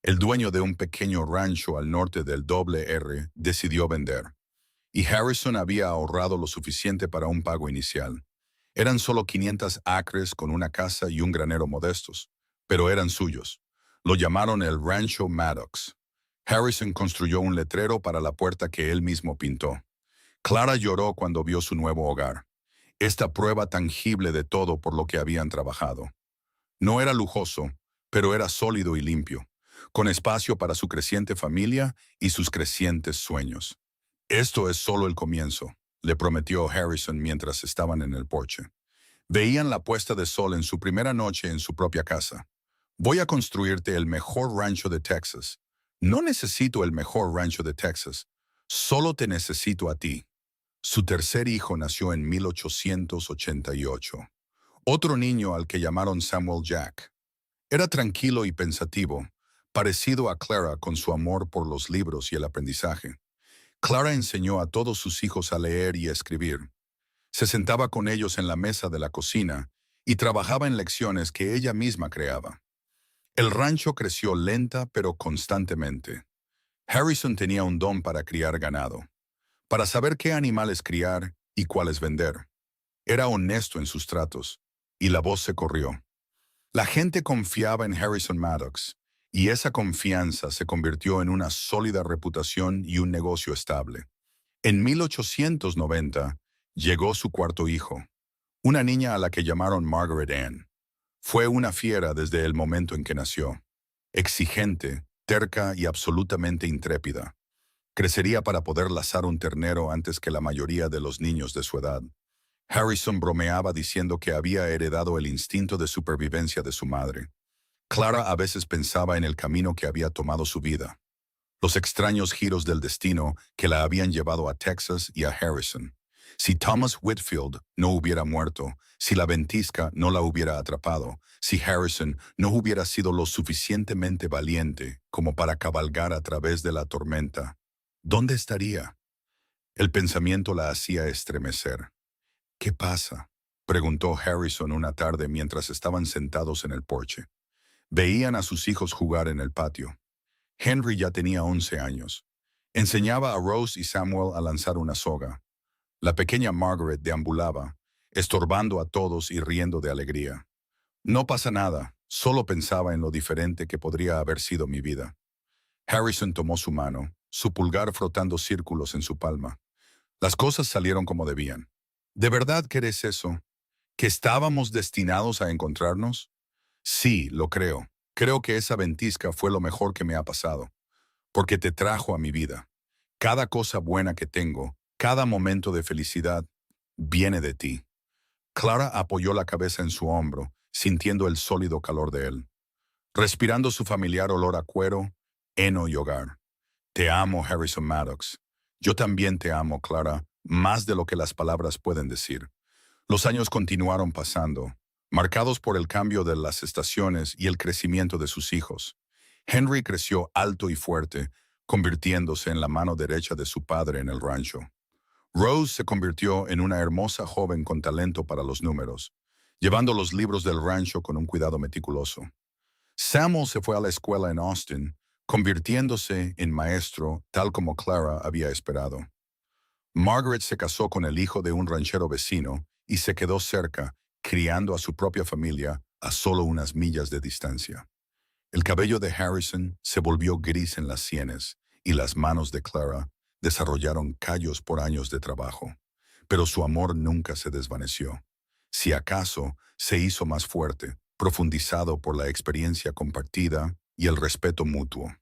El dueño de un pequeño rancho al norte del Doble R decidió vender, y Harrison había ahorrado lo suficiente para un pago inicial. Eran solo 500 acres con una casa y un granero modestos, pero eran suyos. Lo llamaron el Rancho Maddox. Harrison construyó un letrero para la puerta que él mismo pintó. Clara lloró cuando vio su nuevo hogar, esta prueba tangible de todo por lo que habían trabajado. No era lujoso, pero era sólido y limpio, con espacio para su creciente familia y sus crecientes sueños. «Esto es solo el comienzo», le prometió Harrison mientras estaban en el porche. Veían la puesta de sol en su primera noche en su propia casa. «Voy a construirte el mejor rancho de Texas. No necesito el mejor rancho de Texas. Solo te necesito a ti». Su tercer hijo nació en 1888. Otro niño al que llamaron Samuel Jack. Era tranquilo y pensativo, parecido a Clara con su amor por los libros y el aprendizaje. Clara enseñó a todos sus hijos a leer y a escribir. Se sentaba con ellos en la mesa de la cocina y trabajaba en lecciones que ella misma creaba. El rancho creció lenta pero constantemente. Harrison tenía un don para criar ganado, para saber qué animales criar y cuáles vender. Era honesto en sus tratos, y la voz se corrió. La gente confiaba en Harrison Maddox, y esa confianza se convirtió en una sólida reputación y un negocio estable. En 1890 llegó su cuarto hijo, una niña a la que llamaron Margaret Ann. Fue una fiera desde el momento en que nació. Exigente, terca y absolutamente intrépida. Crecería para poder lazar un ternero antes que la mayoría de los niños de su edad. Harrison bromeaba diciendo que había heredado el instinto de supervivencia de su madre. Clara a veces pensaba en el camino que había tomado su vida, los extraños giros del destino que la habían llevado a Texas y a Harrison. Si Thomas Whitfield no hubiera muerto, si la ventisca no la hubiera atrapado, si Harrison no hubiera sido lo suficientemente valiente como para cabalgar a través de la tormenta, ¿dónde estaría? El pensamiento la hacía estremecer. ¿Qué pasa?, preguntó Harrison una tarde mientras estaban sentados en el porche. Veían a sus hijos jugar en el patio. Henry ya tenía 11 años. Enseñaba a Rose y Samuel a lanzar una soga. La pequeña Margaret deambulaba, estorbando a todos y riendo de alegría. No pasa nada, solo pensaba en lo diferente que podría haber sido mi vida. Harrison tomó su mano, su pulgar frotando círculos en su palma. Las cosas salieron como debían. ¿De verdad querés eso? ¿Que estábamos destinados a encontrarnos? Sí, lo creo. Creo que esa ventisca fue lo mejor que me ha pasado, porque te trajo a mi vida. Cada cosa buena que tengo, cada momento de felicidad, viene de ti. Clara apoyó la cabeza en su hombro, sintiendo el sólido calor de él, respirando su familiar olor a cuero, heno y hogar. Te amo, Harrison Maddox. Yo también te amo, Clara, más de lo que las palabras pueden decir. Los años continuaron pasando, marcados por el cambio de las estaciones y el crecimiento de sus hijos. Henry creció alto y fuerte, convirtiéndose en la mano derecha de su padre en el rancho. Rose se convirtió en una hermosa joven con talento para los números, llevando los libros del rancho con un cuidado meticuloso. Samuel se fue a la escuela en Austin, convirtiéndose en maestro tal como Clara había esperado. Margaret se casó con el hijo de un ranchero vecino y se quedó cerca, criando a su propia familia a solo unas millas de distancia. El cabello de Harrison se volvió gris en las sienes y las manos de Clara desarrollaron callos por años de trabajo. Pero su amor nunca se desvaneció. Si acaso, se hizo más fuerte, profundizado por la experiencia compartida y el respeto mutuo.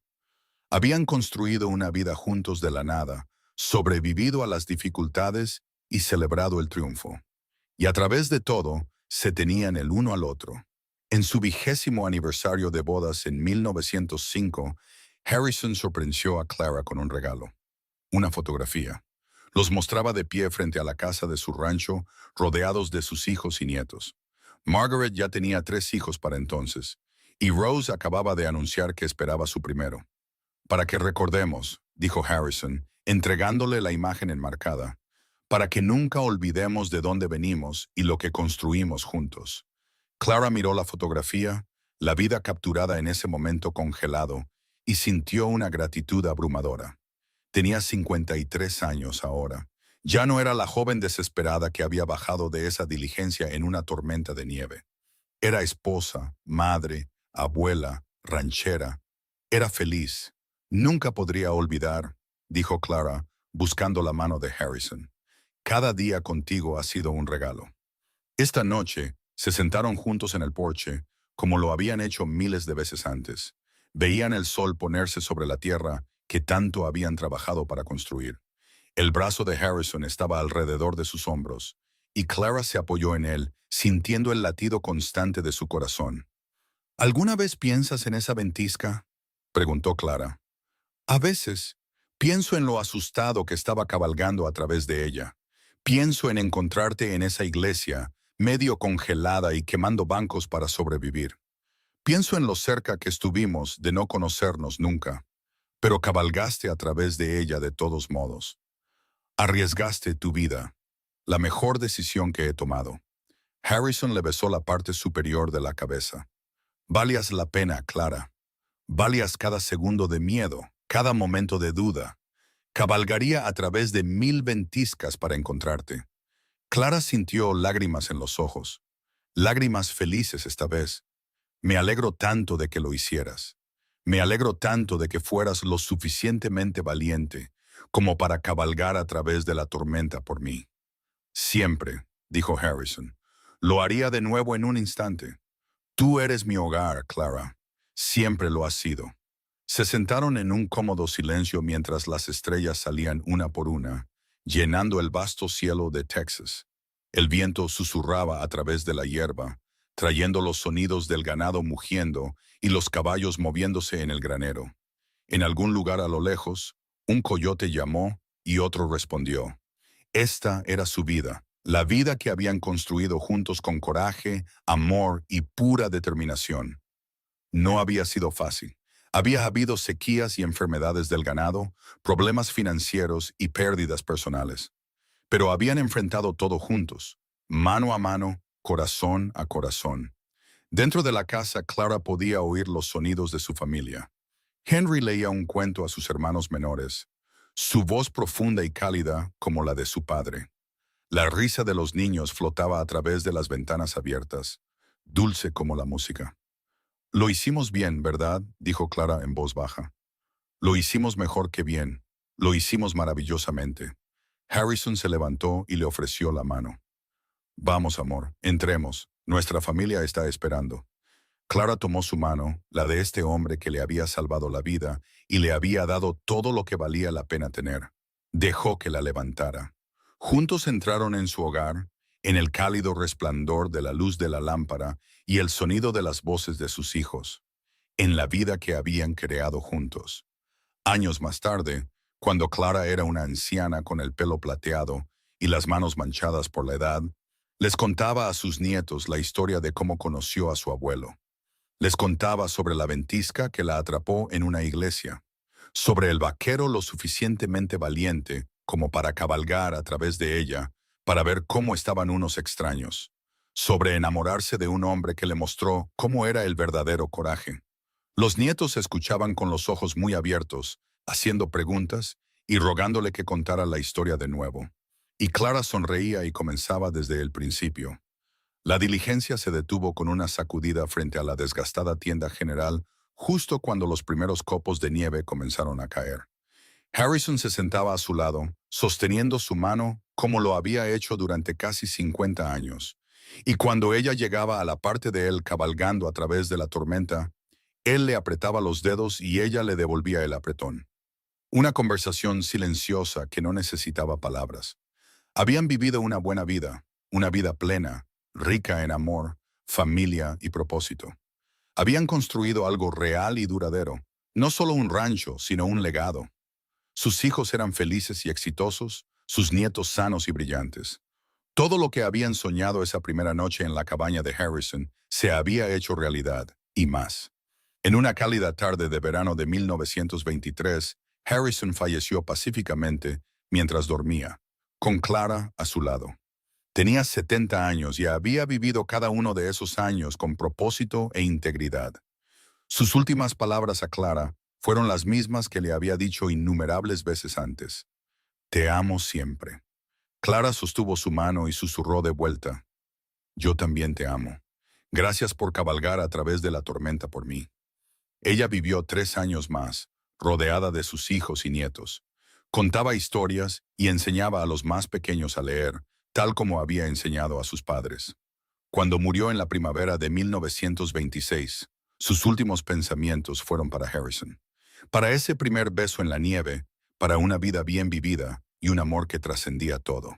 Habían construido una vida juntos de la nada, sobrevivido a las dificultades y celebrado el triunfo. Y a través de todo, se tenían el uno al otro. En su 20º aniversario de bodas en 1905, Harrison sorprendió a Clara con un regalo, una fotografía. Los mostraba de pie frente a la casa de su rancho, rodeados de sus hijos y nietos. Margaret ya tenía 3 hijos para entonces, y Rose acababa de anunciar que esperaba su primero. Para que recordemos, dijo Harrison, entregándole la imagen enmarcada, para que nunca olvidemos de dónde venimos y lo que construimos juntos. Clara miró la fotografía, la vida capturada en ese momento congelado, y sintió una gratitud abrumadora. Tenía 53 años ahora. Ya no era la joven desesperada que había bajado de esa diligencia en una tormenta de nieve. Era esposa, madre, abuela, ranchera. Era feliz. Nunca podría olvidar, dijo Clara, buscando la mano de Harrison. Cada día contigo ha sido un regalo. Esta noche se sentaron juntos en el porche, como lo habían hecho miles de veces antes. Veían el sol ponerse sobre la tierra que tanto habían trabajado para construir. El brazo de Harrison estaba alrededor de sus hombros, y Clara se apoyó en él, sintiendo el latido constante de su corazón. ¿Alguna vez piensas en esa ventisca?, preguntó Clara. A veces, pienso en lo asustado que estaba cabalgando a través de ella. Pienso en encontrarte en esa iglesia, medio congelada y quemando bancos para sobrevivir. Pienso en lo cerca que estuvimos de no conocernos nunca, pero cabalgaste a través de ella de todos modos. Arriesgaste tu vida, la mejor decisión que he tomado. Harrison le besó la parte superior de la cabeza. Valías la pena, Clara. Valías cada segundo de miedo, cada momento de duda. Cabalgaría a través de 1000 ventiscas para encontrarte. Clara sintió lágrimas en los ojos, lágrimas felices esta vez. Me alegro tanto de que lo hicieras. Me alegro tanto de que fueras lo suficientemente valiente como para cabalgar a través de la tormenta por mí. Siempre, dijo Harrison. Lo haría de nuevo en un instante. Tú eres mi hogar, Clara. Siempre lo has sido. Se sentaron en un cómodo silencio mientras las estrellas salían una por una, llenando el vasto cielo de Texas. El viento susurraba a través de la hierba, trayendo los sonidos del ganado mugiendo y los caballos moviéndose en el granero. En algún lugar a lo lejos, un coyote llamó y otro respondió. Esta era su vida, la vida que habían construido juntos con coraje, amor y pura determinación. No había sido fácil. Había habido sequías y enfermedades del ganado, problemas financieros y pérdidas personales. Pero habían enfrentado todo juntos, mano a mano, corazón a corazón. Dentro de la casa, Clara podía oír los sonidos de su familia. Henry leía un cuento a sus hermanos menores, su voz profunda y cálida como la de su padre. La risa de los niños flotaba a través de las ventanas abiertas, dulce como la música. Lo hicimos bien, ¿verdad?, dijo Clara en voz baja. Lo hicimos mejor que bien. Lo hicimos maravillosamente. Harrison se levantó y le ofreció la mano. Vamos, amor, entremos. Nuestra familia está esperando. Clara tomó su mano, la de este hombre que le había salvado la vida y le había dado todo lo que valía la pena tener. Dejó que la levantara. Juntos entraron en su hogar, en el cálido resplandor de la luz de la lámpara y el sonido de las voces de sus hijos, en la vida que habían creado juntos. Años más tarde, cuando Clara era una anciana con el pelo plateado y las manos manchadas por la edad, les contaba a sus nietos la historia de cómo conoció a su abuelo. Les contaba sobre la ventisca que la atrapó en una iglesia, sobre el vaquero lo suficientemente valiente como para cabalgar a través de ella para ver cómo estaban unos extraños, sobre enamorarse de un hombre que le mostró cómo era el verdadero coraje. Los nietos escuchaban con los ojos muy abiertos, haciendo preguntas y rogándole que contara la historia de nuevo. Y Clara sonreía y comenzaba desde el principio. La diligencia se detuvo con una sacudida frente a la desgastada tienda general justo cuando los primeros copos de nieve comenzaron a caer. Harrison se sentaba a su lado, sosteniendo su mano como lo había hecho durante casi 50 años. Y cuando ella llegaba a la parte de él cabalgando a través de la tormenta, él le apretaba los dedos y ella le devolvía el apretón. Una conversación silenciosa que no necesitaba palabras. Habían vivido una vida plena, rica en amor, familia y propósito. Habían construido algo real y duradero, no solo un rancho, sino un legado. Sus hijos eran felices y exitosos, sus nietos sanos y brillantes. Todo lo que habían soñado esa primera noche en la cabaña de Harrison se había hecho realidad, y más. En una cálida tarde de verano de 1923, Harrison falleció pacíficamente mientras dormía, con Clara a su lado. Tenía 70 años y había vivido cada uno de esos años con propósito e integridad. Sus últimas palabras a Clara fueron las mismas que le había dicho innumerables veces antes. Te amo siempre. Clara sostuvo su mano y susurró de vuelta. Yo también te amo. Gracias por cabalgar a través de la tormenta por mí. Ella vivió 3 años más, rodeada de sus hijos y nietos. Contaba historias y enseñaba a los más pequeños a leer, tal como había enseñado a sus padres. Cuando murió en la primavera de 1926, sus últimos pensamientos fueron para Harrison. Para ese primer beso en la nieve, para una vida bien vivida y un amor que trascendía todo.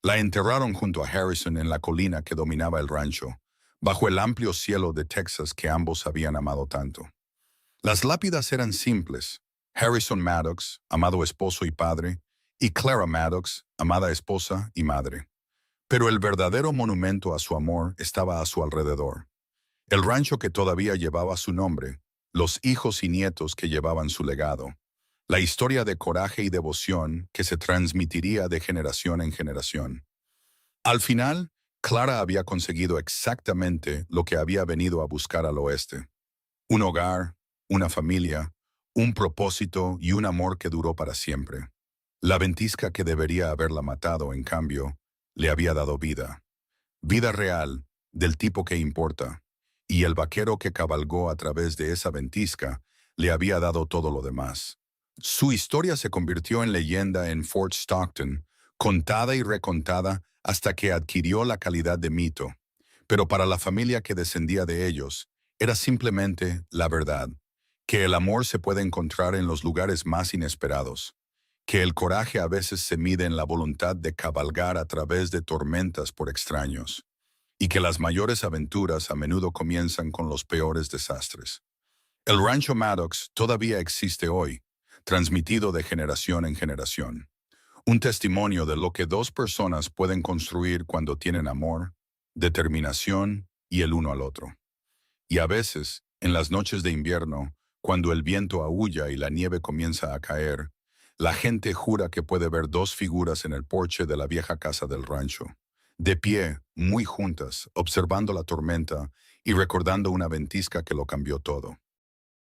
La enterraron junto a Harrison en la colina que dominaba el rancho, bajo el amplio cielo de Texas que ambos habían amado tanto. Las lápidas eran simples. Harrison Maddox, amado esposo y padre, y Clara Maddox, amada esposa y madre. Pero el verdadero monumento a su amor estaba a su alrededor. El rancho que todavía llevaba su nombre, los hijos y nietos que llevaban su legado, la historia de coraje y devoción que se transmitiría de generación en generación. Al final, Clara había conseguido exactamente lo que había venido a buscar al oeste. Un hogar, una familia, un propósito y un amor que duró para siempre. La ventisca que debería haberla matado, en cambio, le había dado vida. Vida real, del tipo que importa. Y el vaquero que cabalgó a través de esa ventisca le había dado todo lo demás. Su historia se convirtió en leyenda en Fort Stockton, contada y recontada hasta que adquirió la calidad de mito. Pero para la familia que descendía de ellos, era simplemente la verdad, que el amor se puede encontrar en los lugares más inesperados, que el coraje a veces se mide en la voluntad de cabalgar a través de tormentas por extraños, y que las mayores aventuras a menudo comienzan con los peores desastres. El Rancho Maddox todavía existe hoy, transmitido de generación en generación. Un testimonio de lo que dos personas pueden construir cuando tienen amor, determinación y el uno al otro. Y a veces, en las noches de invierno, cuando el viento aúlla y la nieve comienza a caer, la gente jura que puede ver dos figuras en el porche de la vieja casa del rancho, de pie, muy juntas, observando la tormenta y recordando una ventisca que lo cambió todo.